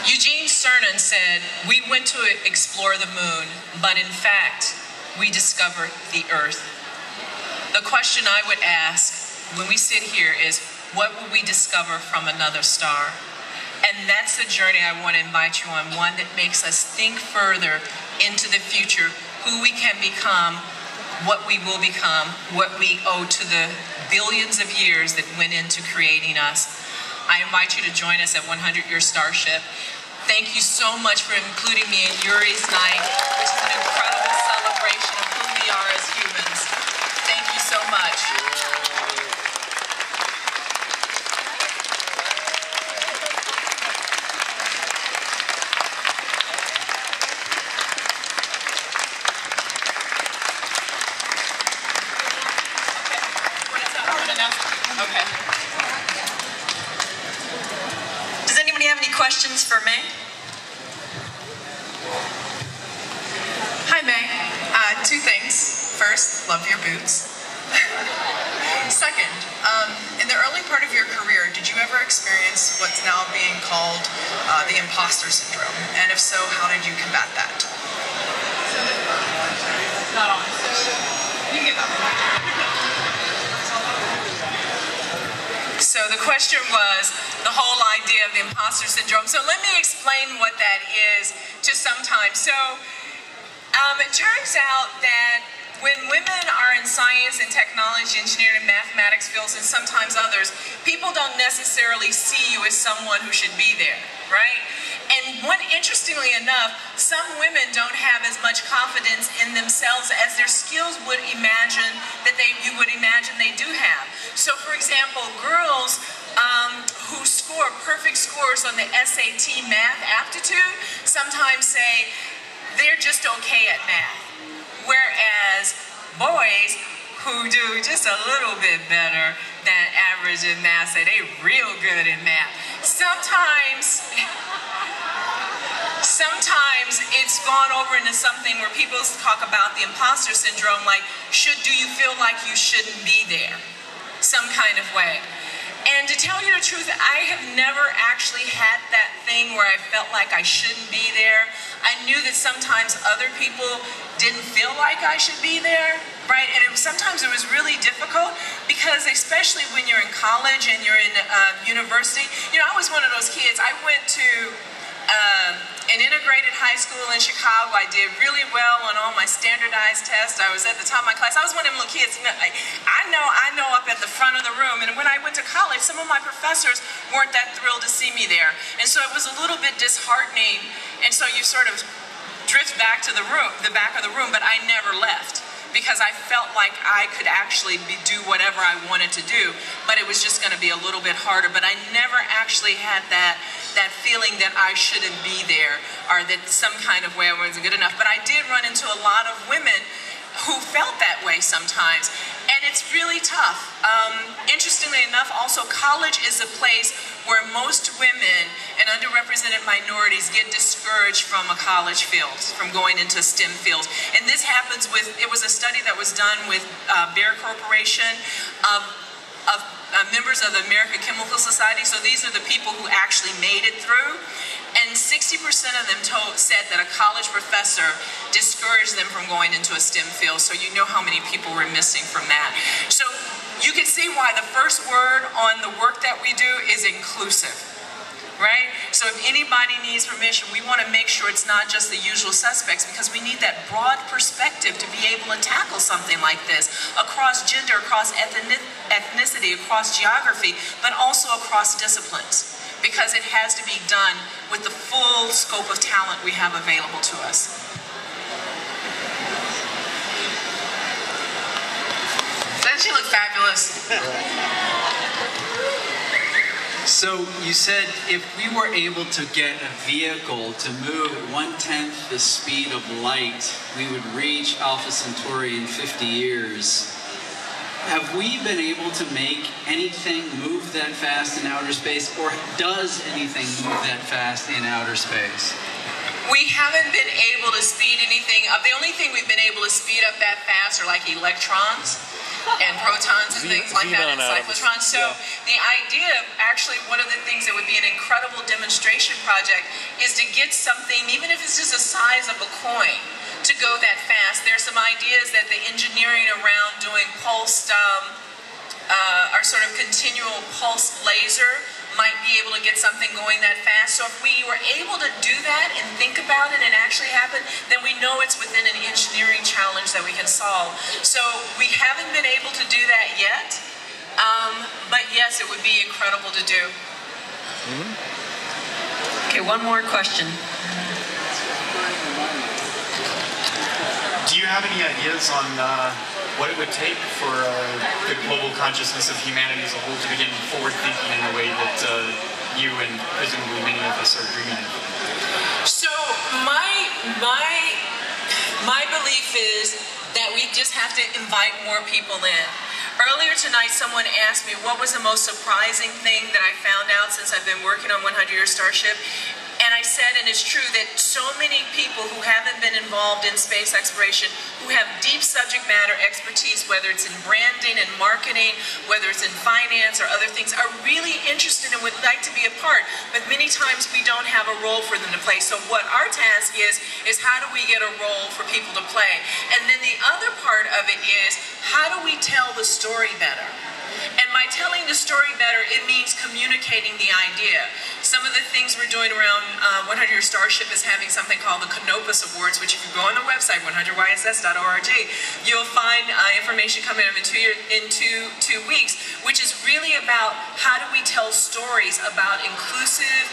Eugene Cernan said, "We went to explore the moon, but in fact, we discovered the Earth." The question I would ask when we sit here is, what will we discover from another star? And that's the journey I want to invite you on, one that makes us think further into the future, who we can become, what we will become, what we owe to the billions of years that went into creating us. I invite you to join us at 100-Year Starship. Thank you so much for including me in Yuri's Night, which is an incredible celebration of who we are as humans. Thank you so much. Okay. Does anybody have any questions for May? Hi, May. Two things. First, love your boots. Second, in the early part of your career, did you ever experience what's now being called the imposter syndrome? And if so, how did you combat that? Not honest. You can get that. So the question was the whole idea of the imposter syndrome. So let me explain what that is just sometimes. So it turns out that when women are in science and technology, engineering, and mathematics fields, and sometimes others, people don't necessarily see you as someone who should be there, right? And interestingly enough, some women don't have as much confidence in themselves as their skills would imagine that you would imagine they do have. So for example, girls who score perfect scores on the SAT math aptitude sometimes say they're just okay at math. Whereas boys who do just a little bit better than average in math say they're real good in math. Sometimes it's gone over into something where people talk about the imposter syndrome, like, do you feel like you shouldn't be there? Some kind of way. And to tell you the truth, I have never actually had that thing where I felt like I shouldn't be there. I knew that sometimes other people didn't feel like I should be there, right? And sometimes it was really difficult because especially when you're in college and you're in university, you know, I was one of those kids. I went to an integrated high school in Chicago. I did really well on all my standardized tests. I was at the top of my class. I was one of them little kids. I know up at the front of the room. And when I went to college, some of my professors weren't that thrilled to see me there. And so it was a little bit disheartening. And so you sort of drift back to the back of the room, but I never left because I felt like I could actually do whatever I wanted to do, but it was just going to be a little bit harder. But I never actually had that feeling that I shouldn't be there or that some kind of way I wasn't good enough. But I did run into a lot of women who felt that way sometimes, and it's really tough. Interestingly enough, also college is a place where most women and underrepresented minorities get discouraged from a college field, from going into STEM fields. And this happens it was a study that was done with Bayer Corporation of members of the American Chemical Society. So these are the people who actually made it through. And 60% of them said that a college professor discouraged them from going into a STEM field. So you know how many people were missing from that. So you can see why the first word on the work that we do is inclusive, right? So if anybody needs permission, we want to make sure it's not just the usual suspects, because we need that broad perspective to be able to tackle something like this across gender, across ethnicity, across geography, but also across disciplines, because it has to be done with the full scope of talent we have available to us. Doesn't she look fabulous? So you said if we were able to get a vehicle to move at 1/10 the speed of light, we would reach Alpha Centauri in 50 years. Have we been able to make anything move that fast in outer space, or does anything move that fast in outer space? We haven't been able to speed anything up. The only thing we've been able to speed up that fast are like electrons and protons and things like that, and cyclotrons. So the idea, actually, one of the things that would be an incredible demonstration project is to get something, even if it's just the size of a coin, to go that fast. There's some ideas that the engineering around doing pulsed, or sort of continual pulse laser might be able to get something going that fast. So if we were able to do that and think about it and actually happen, then we know it's within an engineering challenge that we can solve. So we haven't been able to do that yet, but yes, it would be incredible to do. Okay, one more question. Do you have any ideas on what it would take for the global consciousness of humanity as a whole to begin forward thinking in a way that you and presumably many of us are dreaming of? So my belief is that we just have to invite more people in. Earlier tonight, someone asked me what was the most surprising thing that I found out since I've been working on 100-Year Starship. And I said, and it's true, that so many people who haven't been involved in space exploration, who have deep subject matter expertise, whether it's in branding and marketing, whether it's in finance or other things, are really interested and would like to be a part. But many times we don't have a role for them to play. So what our task is how do we get a role for people to play? And then the other part of it is, how do we tell the story better? And by telling the story better, it means communicating the idea. Some of the things we're doing around 100 Year Starship is having something called the Canopus Awards, which if you go on the website, 100yss.org, you'll find information coming up in 2 weeks, which is really about how do we tell stories about inclusive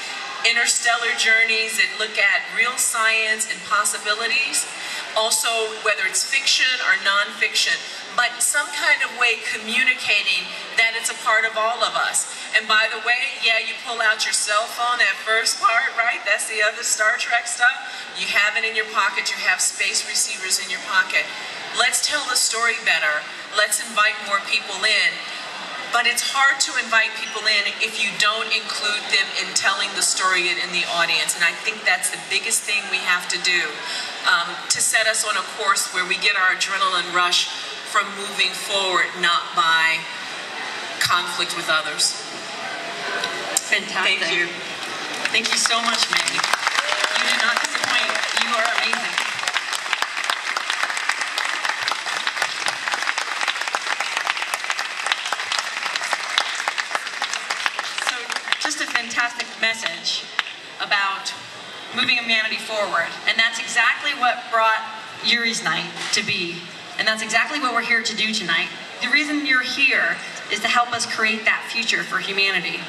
interstellar journeys that look at real science and possibilities. Also, whether it's fiction or nonfiction, but some kind of way communicating that it's a part of all of us. And by the way, yeah, you pull out your cell phone, that first part, right? That's the other Star Trek stuff. You have it in your pocket, you have space receivers in your pocket. Let's tell the story better. Let's invite more people in. But it's hard to invite people in if you don't include them in telling the story in the audience. And I think that's the biggest thing we have to do to set us on a course where we get our adrenaline rush from moving forward, not by conflict with others. Fantastic. Thank you. Thank you so much, Meg. You did not disappoint. You are amazing. So, just a fantastic message about moving humanity forward. And that's exactly what brought Yurisnight to be. And that's exactly what we're here to do tonight. The reason you're here is to help us create that future for humanity.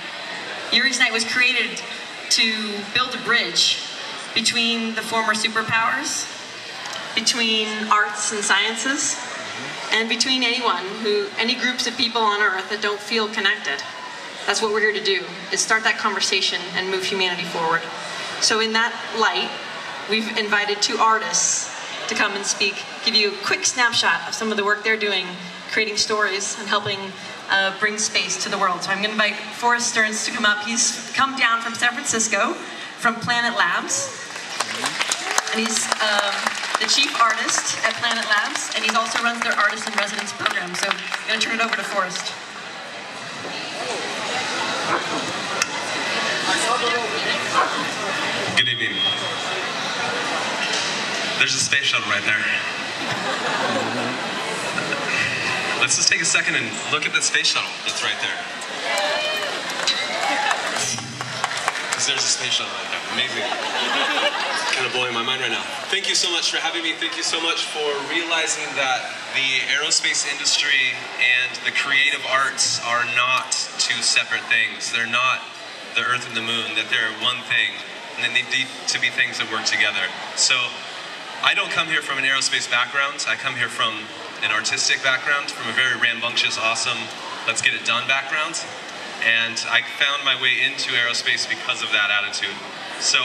Yurisnight was created to build a bridge between the former superpowers, between arts and sciences, and between any groups of people on Earth that don't feel connected. That's what we're here to do, is start that conversation and move humanity forward. So in that light, we've invited 2 artists to come and speak, give you a quick snapshot of some of the work they're doing, creating stories and helping bring space to the world. So I'm going to invite Forrest Stearns to come up. He's come down from San Francisco, from Planet Labs, and he's the chief artist at Planet Labs, and he also runs their Artist in Residence program. So I'm going to turn it over to Forrest. Good evening. There's a space shuttle right there. Let's just take a second and look at the space shuttle that's right there. Because there's a space shuttle right there. Amazing. Kind of blowing my mind right now. Thank you so much for having me. Thank you so much for realizing that the aerospace industry and the creative arts are not 2 separate things. They're not the Earth and the Moon, that they're one thing, and they need to be things that work together. So I don't come here from an aerospace background. I come here from an artistic background, from a very rambunctious, awesome, let's get it done background. And I found my way into aerospace because of that attitude. So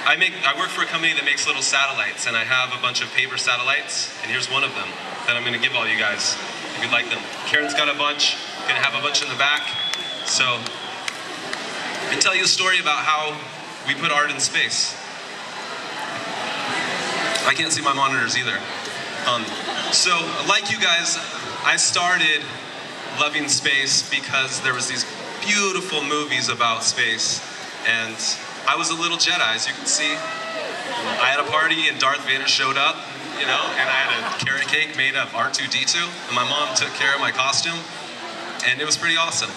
I work for a company that makes little satellites, and I have a bunch of paper satellites, and here's one of them that I'm gonna give all you guys, if you'd like them. Karen's got a bunch, gonna have a bunch in the back. So, and tell you a story about how we put art in space. I can't see my monitors either. So, like you guys, I started loving space because there was these beautiful movies about space, and I was a little Jedi, as you can see. I had a party and Darth Vader showed up, you know, and I had a carrot cake made of R2-D2, and my mom took care of my costume, and it was pretty awesome.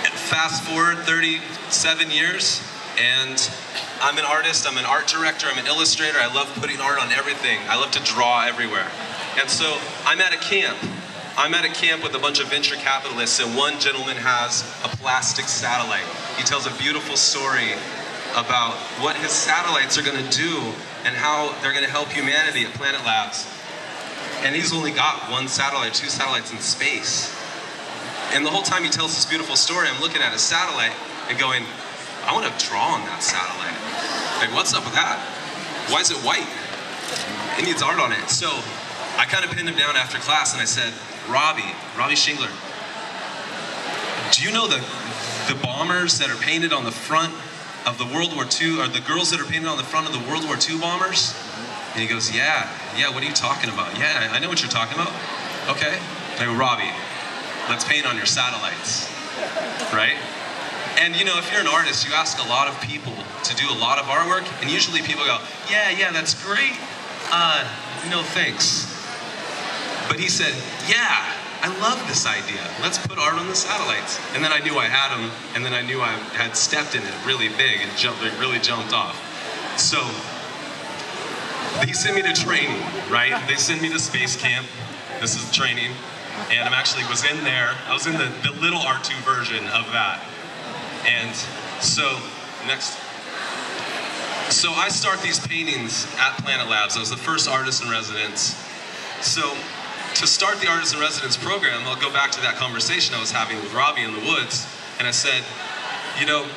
And fast forward 37 years, and I'm an artist, I'm an art director, I'm an illustrator, I love putting art on everything. I love to draw everywhere. And so I'm at a camp. I'm at a camp with a bunch of venture capitalists, and one gentleman has a plastic satellite. He tells a beautiful story about what his satellites are gonna do and how they're gonna help humanity at Planet Labs. And he's only got 1 satellite, 2 satellites in space. And the whole time he tells this beautiful story, I'm looking at his satellite and going, I want to draw on that satellite. Like, what's up with that? Why is it white? It needs art on it. So I kind of pinned him down after class and I said, Robbie Shingler, do you know the bombers that are painted on the front of the World War II, or the girls that are painted on the front of the World War II bombers? And he goes, yeah, what are you talking about? Yeah, I know what you're talking about. Okay. I go, Robbie, let's paint on your satellites, right? And you know, if you're an artist, you ask a lot of people to do a lot of artwork, and usually people go, yeah, that's great. No thanks. But he said, yeah, I love this idea. Let's put art on the satellites. And then I knew I had them, and then I knew I had stepped in it really big and it really jumped off. So they sent me to training, right? They sent me to space camp. This is training. And I was in there. I was in the little R2 version of that. And so, next. So I start these paintings at Planet Labs. I was the first artist in residence. So to start the artist in residence program, I'll go back to that conversation I was having with Robbie in the woods. And I said, you know,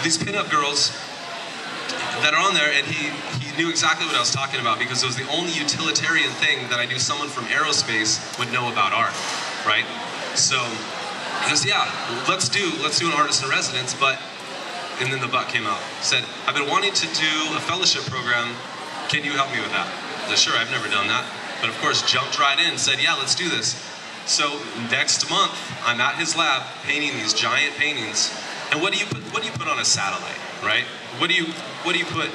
these pinup girls that are on there, and he knew exactly what I was talking about, because it was the only utilitarian thing that I knew someone from aerospace would know about art, right? So he goes, yeah, let's do an artist in residence, and then the butt came out. Said, I've been wanting to do a fellowship program. Can you help me with that? I said, sure, I've never done that. But of course, jumped right in, said, yeah, let's do this. So next month, I'm at his lab painting these giant paintings. And what do you put on a satellite, right? What do you put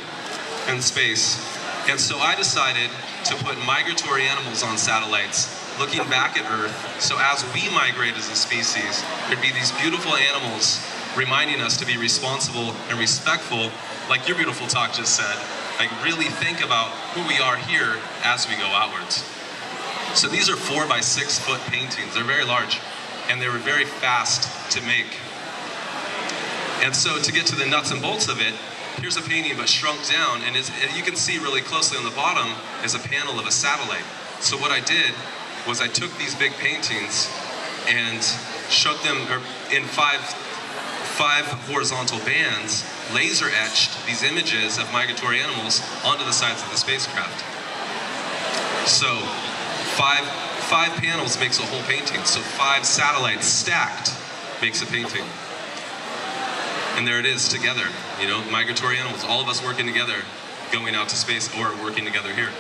in space? And so I decided to put migratory animals on satellites, looking back at Earth. So as we migrate as a species, there'd be these beautiful animals reminding us to be responsible and respectful, like your beautiful talk just said. Like, really think about who we are here as we go outwards. So these are 4 by 6 foot paintings. They're very large, and they were very fast to make. And so to get to the nuts and bolts of it, here's a painting but shrunk down, and you can see really closely on the bottom is a panel of a satellite. So what I did was I took these big paintings and shook them in five horizontal bands, laser etched these images of migratory animals onto the sides of the spacecraft. So five panels makes a whole painting. So 5 satellites stacked makes a painting. And there it is together, you know, migratory animals, all of us working together, going out to space or working together here.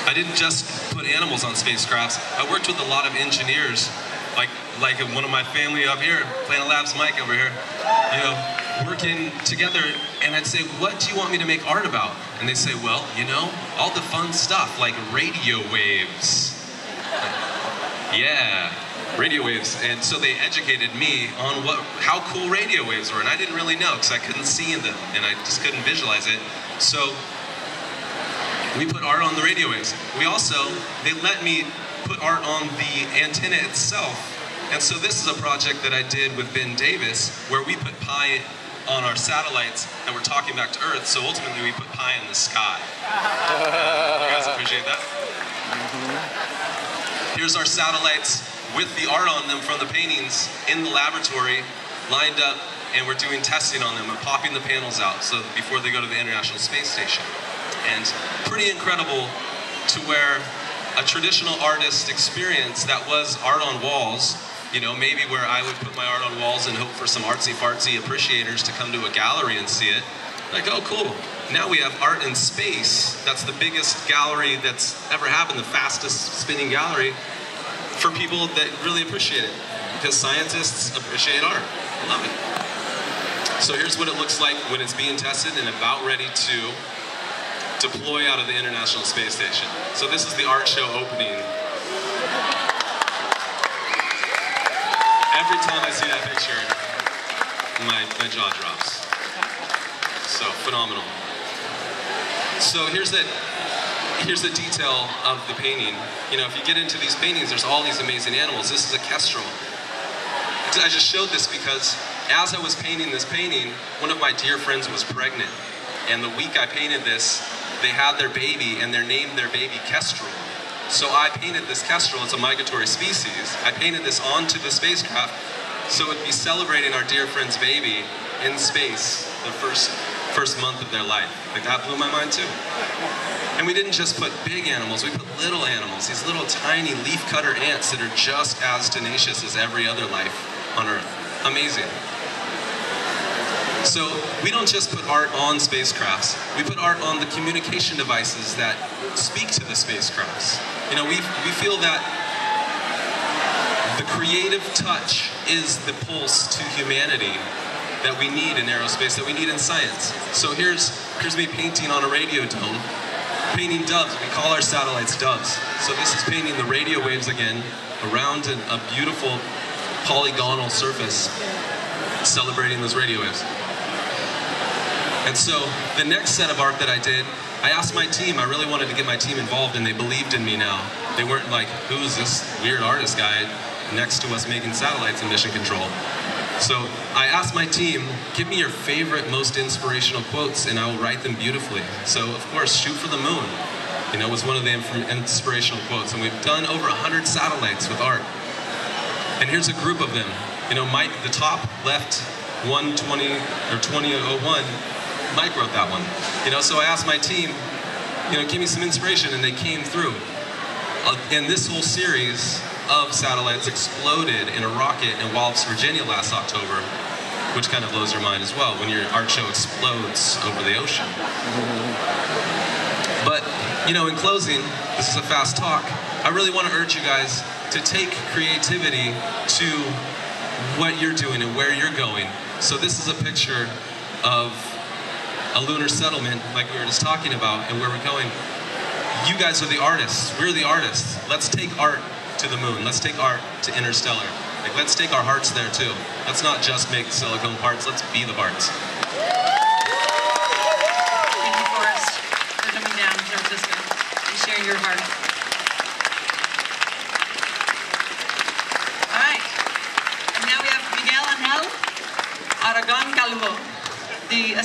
I didn't just put animals on spacecrafts. I worked with a lot of engineers, like one of my family up here, Planet Labs Mike over here, you know, working together. And I'd say, what do you want me to make art about? And they say, well, you know, all the fun stuff like radio waves. Yeah, radio waves. And so they educated me on how cool radio waves were. And I didn't really know because I couldn't see them and I just couldn't visualize it. So we put art on the radio waves. They let me put art on the antenna itself. And so this is a project that I did with Ben Davis, where we put pi on our satellites and we're talking back to Earth. So ultimately we put pi in the sky. You guys appreciate that? Mm-hmm. Here's our satellites with the art on them from the paintings in the laboratory, lined up, and we're doing testing on them and popping the panels out so before they go to the International Space Station. And pretty incredible to where a traditional artist experience that was art on walls, you know, maybe where I would put my art on walls and hope for some artsy-fartsy appreciators to come to a gallery and see it. Like, oh, cool. Now we have art in space. That's the biggest gallery that's ever happened, the fastest spinning gallery for people that really appreciate it. Because scientists appreciate art. I love it. So here's what it looks like when it's being tested and about ready to deploy out of the International Space Station. So this is the art show opening. Every time I see that picture, my jaw drops. So phenomenal. So here's the detail of the painting. You know, if you get into these paintings, there's all these amazing animals. This is a kestrel. I just showed this because as I was painting this painting, one of my dear friends was pregnant. And the week I painted this, they had their baby and they named their baby Kestrel. So I painted this kestrel, it's a migratory species. I painted this onto the spacecraft so it would be celebrating our dear friend's baby in space, the first month of their life. Like, that blew my mind too. And we didn't just put big animals, we put little animals, these little tiny leafcutter ants that are just as tenacious as every other life on Earth. Amazing. So we don't just put art on spacecrafts, we put art on the communication devices that speak to the spacecrafts. You know, we feel that the creative touch is the pulse to humanity that we need in aerospace, that we need in science. So here's me painting on a radio dome. painting doves. We call our satellites doves. So this is painting the radio waves again around a beautiful polygonal surface celebrating those radio waves. And so the next set of art that I did, I asked my team, I really wanted to get my team involved, and they believed in me now. They weren't like, who is this weird artist guy next to us making satellites in mission control? So I asked my team, give me your favorite, most inspirational quotes, and I will write them beautifully. So of course, shoot for the moon, you know, was one of the inspirational quotes. And we've done over 100 satellites with art. And here's a group of them. You know, Mike, the top left 120 or 2001, Mike wrote that one. You know, so I asked my team, you know, give me some inspiration, and they came through. And this whole series of satellites exploded in a rocket in Wallops, Virginia last October, which kind of blows your mind as well when your art show explodes over the ocean. But, you know, in closing, this is a fast talk. I really want to urge you guys to take creativity to what you're doing and where you're going. So this is a picture of a lunar settlement like we were just talking about and where we're going. You guys are the artists. We're the artists. Let's take art to the moon. Let's take art to interstellar. Like, let's take our hearts there too. Let's not just make silicone parts, let's be the parts. Thank you, Forrest, for coming down to San Francisco and sharing your heart. All right. And now we have Miguel Angel Aragon Calvo, the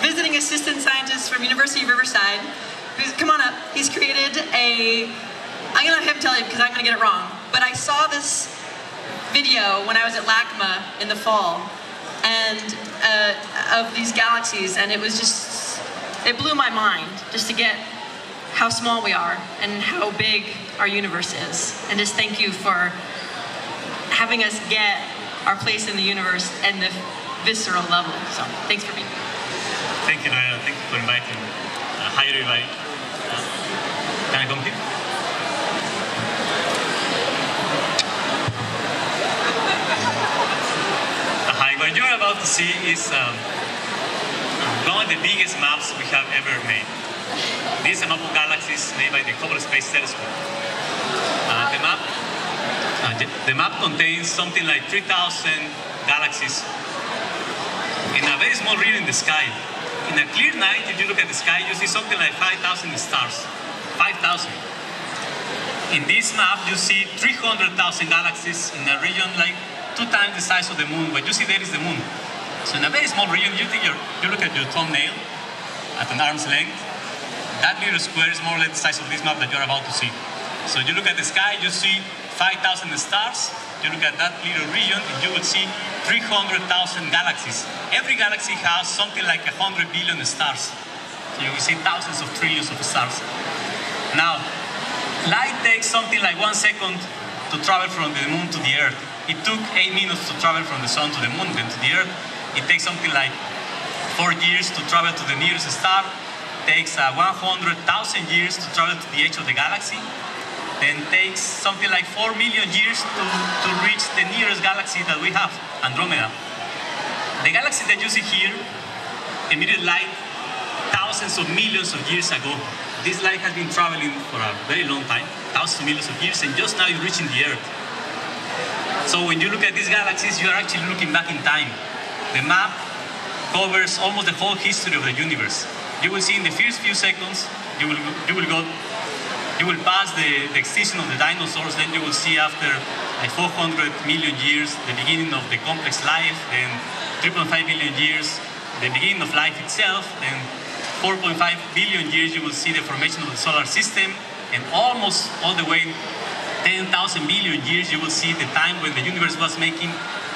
visiting assistant scientist from University of Riverside. Come on up. He's created a, I'm gonna let him tell you because I'm gonna get it wrong, but I saw this video when I was at LACMA in the fall, and of these galaxies, and it was just, it blew my mind just to get how small we are and how big our universe is. And just thank you for having us get our place in the universe and the visceral level. So thanks for being here. Thank you, Diana. Thank you for inviting me. Hi, everybody. Can I come here? Hi, what you're about to see is one of the biggest maps we have ever made. This is a map of galaxies made by the Hubble Space Telescope. The map contains something like 3,000 galaxies in a very small region in the sky. In a clear night, if you look at the sky, you see something like 5,000 stars. 5,000. In this map, you see 300,000 galaxies in a region like 2 times the size of the moon. What you see there is the moon. So in a very small region, you look at your thumbnail at an arm's length. That little square is more or less the size of this map that you're about to see. So you look at the sky, you see 5,000 stars. You look at that little region, and you will see 300,000 galaxies. Every galaxy has something like 100 billion stars. So you will see thousands of trillions of stars. Now, light takes something like 1 second to travel from the moon to the Earth. It took 8 minutes to travel from the sun to the moon, then to the Earth. It takes something like 4 years to travel to the nearest star. It takes 100,000 years to travel to the edge of the galaxy. Then takes something like 4 million years to reach the nearest galaxy that we have, Andromeda. The galaxy that you see here emitted light thousands of millions of years ago. This light has been traveling for a very long time, thousands of millions of years, and just now you're reaching the Earth. So when you look at these galaxies, you are actually looking back in time. The map covers almost the whole history of the universe. You will see in the first few seconds, you will pass the extinction of the dinosaurs, then you will see after like 400 million years the beginning of the complex life, then 3.5 billion years the beginning of life itself, then 4.5 billion years you will see the formation of the solar system, and almost all the way 10,000 billion years you will see the time when the universe was making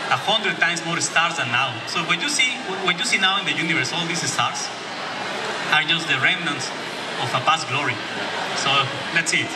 100 times more stars than now. So what you see now in the universe, all these stars are just the remnants of a past glory. So let's see it.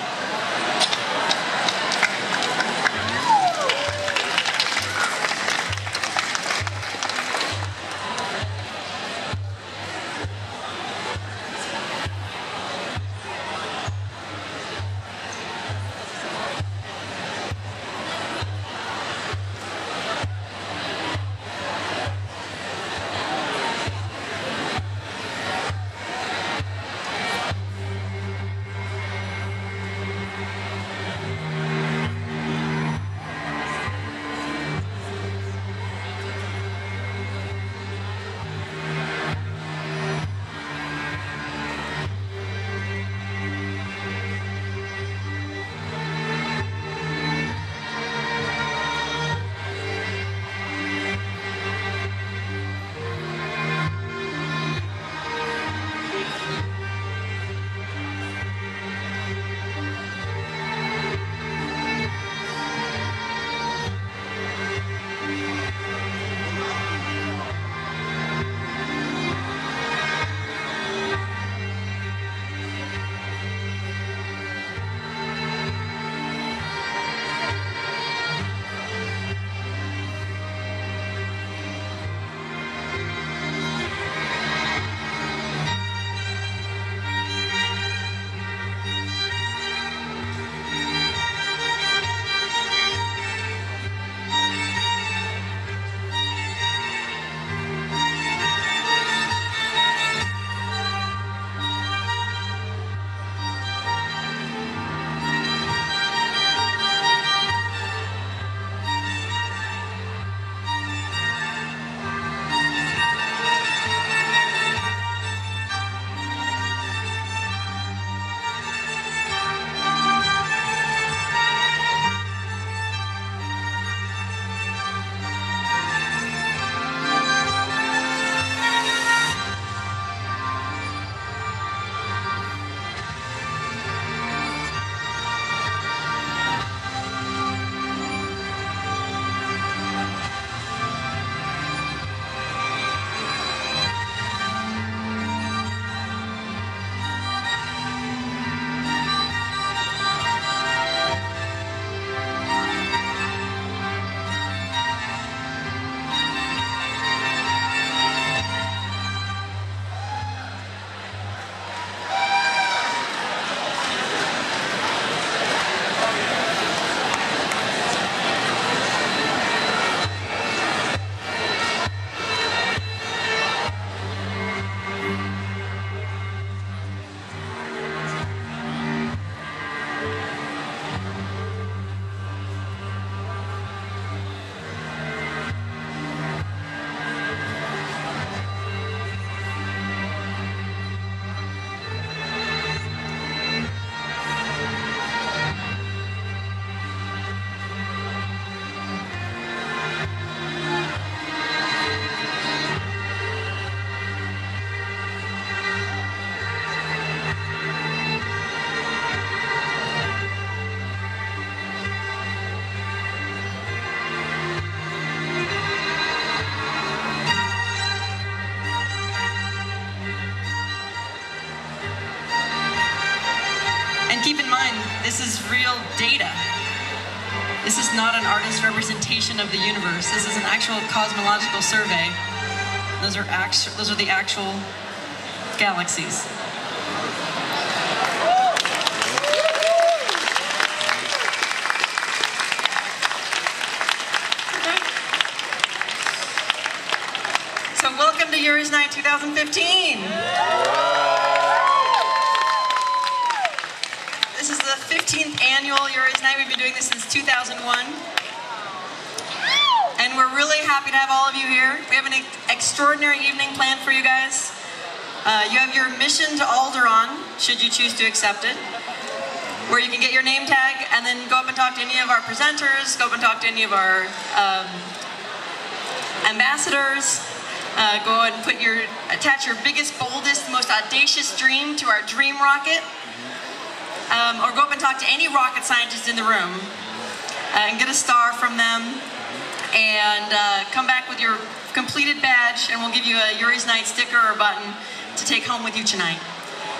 this is real data. This is not an artist's representation of the universe. This is an actual cosmological survey. Those are the actual galaxies. So welcome to Yurisnight2015. This is the 15th annual Yurisnight. We've been doing this since 2001. And we're really happy to have all of you here. We have an extraordinary evening planned for you guys. You have your mission to Alderaan, should you choose to accept it, where you can get your name tag and then go up and talk to any of our presenters, go up and talk to any of our ambassadors, go and attach your biggest, boldest, most audacious dream to our dream rocket, or go up and talk to any rocket scientist in the room and get a star from them, and come back with your completed badge, and we'll give you a Yurisnight sticker or button to take home with you tonight.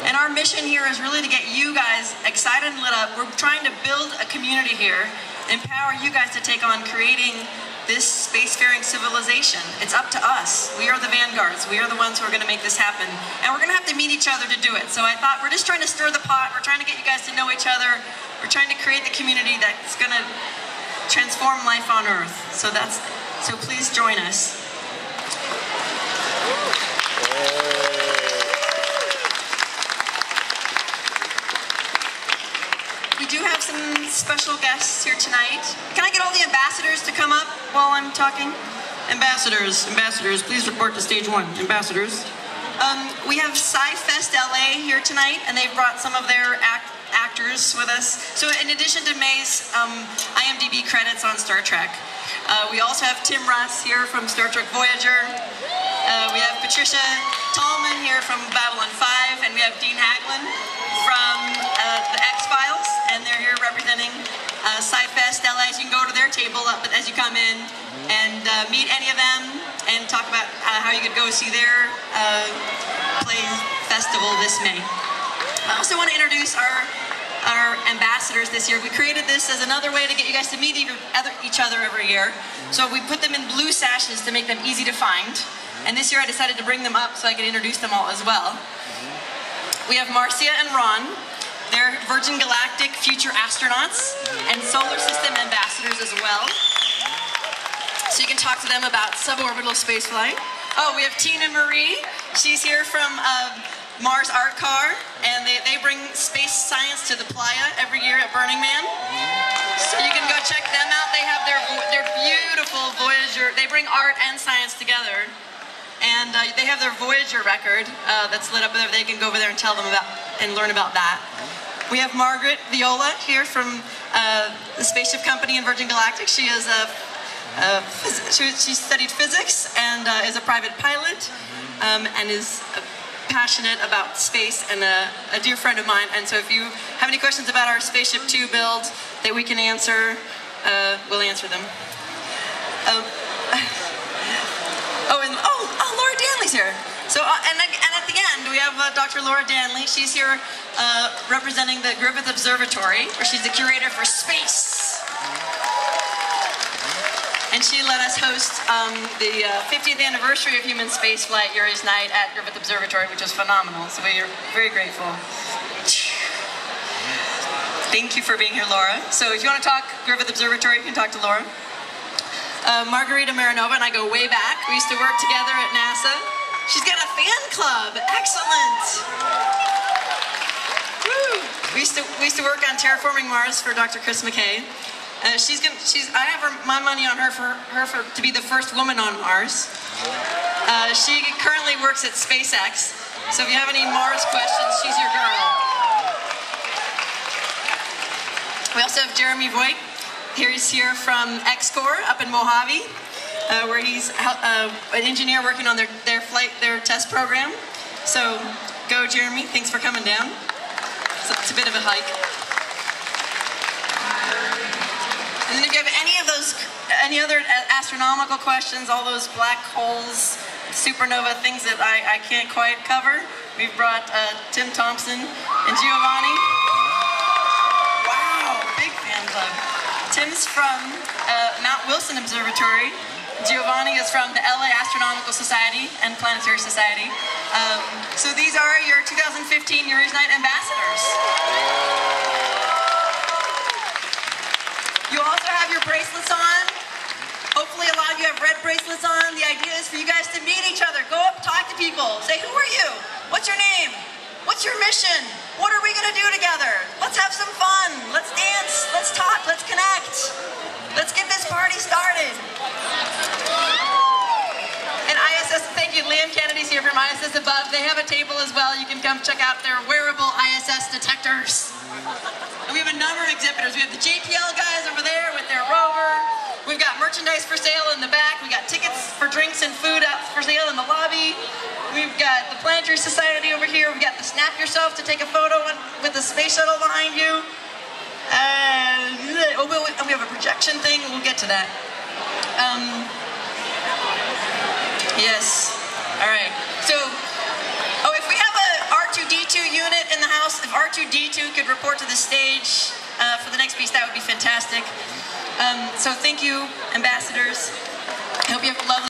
And our mission here is really to get you guys excited and lit up. We're trying to build a community here, empower you guys to take on creating this spacefaring civilization. It's up to us. We are the vanguards. We are the ones who are going to make this happen. And we're going to have to meet each other to do it. So I thought we're just trying to stir the pot. We're trying to get you guys to know each other. We're trying to create the community that's going to transform life on Earth. So please join us. We do have some special guests here tonight. Can I get all the ambassadors to come up while I'm talking? Ambassadors, please report to stage 1. Ambassadors. We have Sci-Fest LA here tonight, and they've brought some of their actors with us. So in addition to May's IMDb credits on Star Trek, we also have Tim Russ here from Star Trek Voyager. We have Patricia Tallman here from Babylon 5, and we have Dean Haglund from the X-Files, and they're here representing Sci-Fest LA. So you can go to their table as you come in and meet any of them and talk about how you could go see their play festival this May. I also want to introduce our ambassadors this year. We created this as another way to get you guys to meet each other every year. So we put them in blue sashes to make them easy to find. And this year I decided to bring them up so I could introduce them all as well. We have Marcia and Ron. They're Virgin Galactic future astronauts and solar system ambassadors as well. So you can talk to them about suborbital spaceflight. Oh, we have Tina Marie. She's here from Mars Art Car, and they bring space science to the playa every year at Burning Man. So you can go check them out. They have their beautiful Voyager. They bring art and science together. And they have their Voyager record that's lit up there. They can go over there and tell them about and learn about that. We have Margaret Viola here from the Spaceship Company in Virgin Galactic. She is she studied physics and is a private pilot and is passionate about space and a dear friend of mine. And so if you have any questions about our Spaceship 2 build that we can answer, we'll answer them. Laura Danley's here. So, and at the end, we have Dr. Laura Danley. She's here representing the Griffith Observatory, where she's the curator for space. And she let us host the 50th anniversary of human spaceflight Yurisnight at Griffith Observatory, which was phenomenal. So we are very grateful. Thank you for being here, Laura. So if you want to talk Griffith Observatory, you can talk to Laura. Margarita Marinova and I go way back. We used to work together at NASA. She's got a fan club. Excellent. Woo. We used to work on terraforming Mars for Dr. Chris McKay. I have my money on her to be the first woman on Mars. She currently works at SpaceX. So if you have any Mars questions, she's your girl. We also have Jeremy Voigt. He's here from X-Corps up in Mojave, where he's an engineer working on their test program. So go, Jeremy. Thanks for coming down. So it's a bit of a hike. And then if you have any other astronomical questions, all those black holes, supernova, things that I can't quite cover, we've brought Tim Thompson and Giovanni. Wow. Tim's from Mount Wilson Observatory. Giovanni is from the LA Astronomical Society and Planetary Society. So these are your 2015 Yurisnight ambassadors. You also have your bracelets on. Hopefully a lot of you have red bracelets on. The idea is for you guys to meet each other. Go up, talk to people. Say, who are you? What's your name? What's your mission? What are we going to do together? Let's have some fun. Let's dance. Let's talk. Let's connect. Let's get this party started. And ISS, thank you. Liam Kennedy's here from ISS Above. They have a table as well. You can come check out their wearable ISS detectors. And we have a number of exhibitors. We have the JPL guys over there with their rover. We've got merchandise for sale in the back. We got tickets for drinks and food out for sale in the lobby. We've got the Planetary Society over here. We've got the Snap Yourself to take a photo with the space shuttle behind you. We have a projection thing. We'll get to that. Yes. All right. So, if we have a R2-D2 unit in the house, if R2-D2 could report to the stage for the next piece, that would be fantastic. So thank you, ambassadors. I hope you have a lovely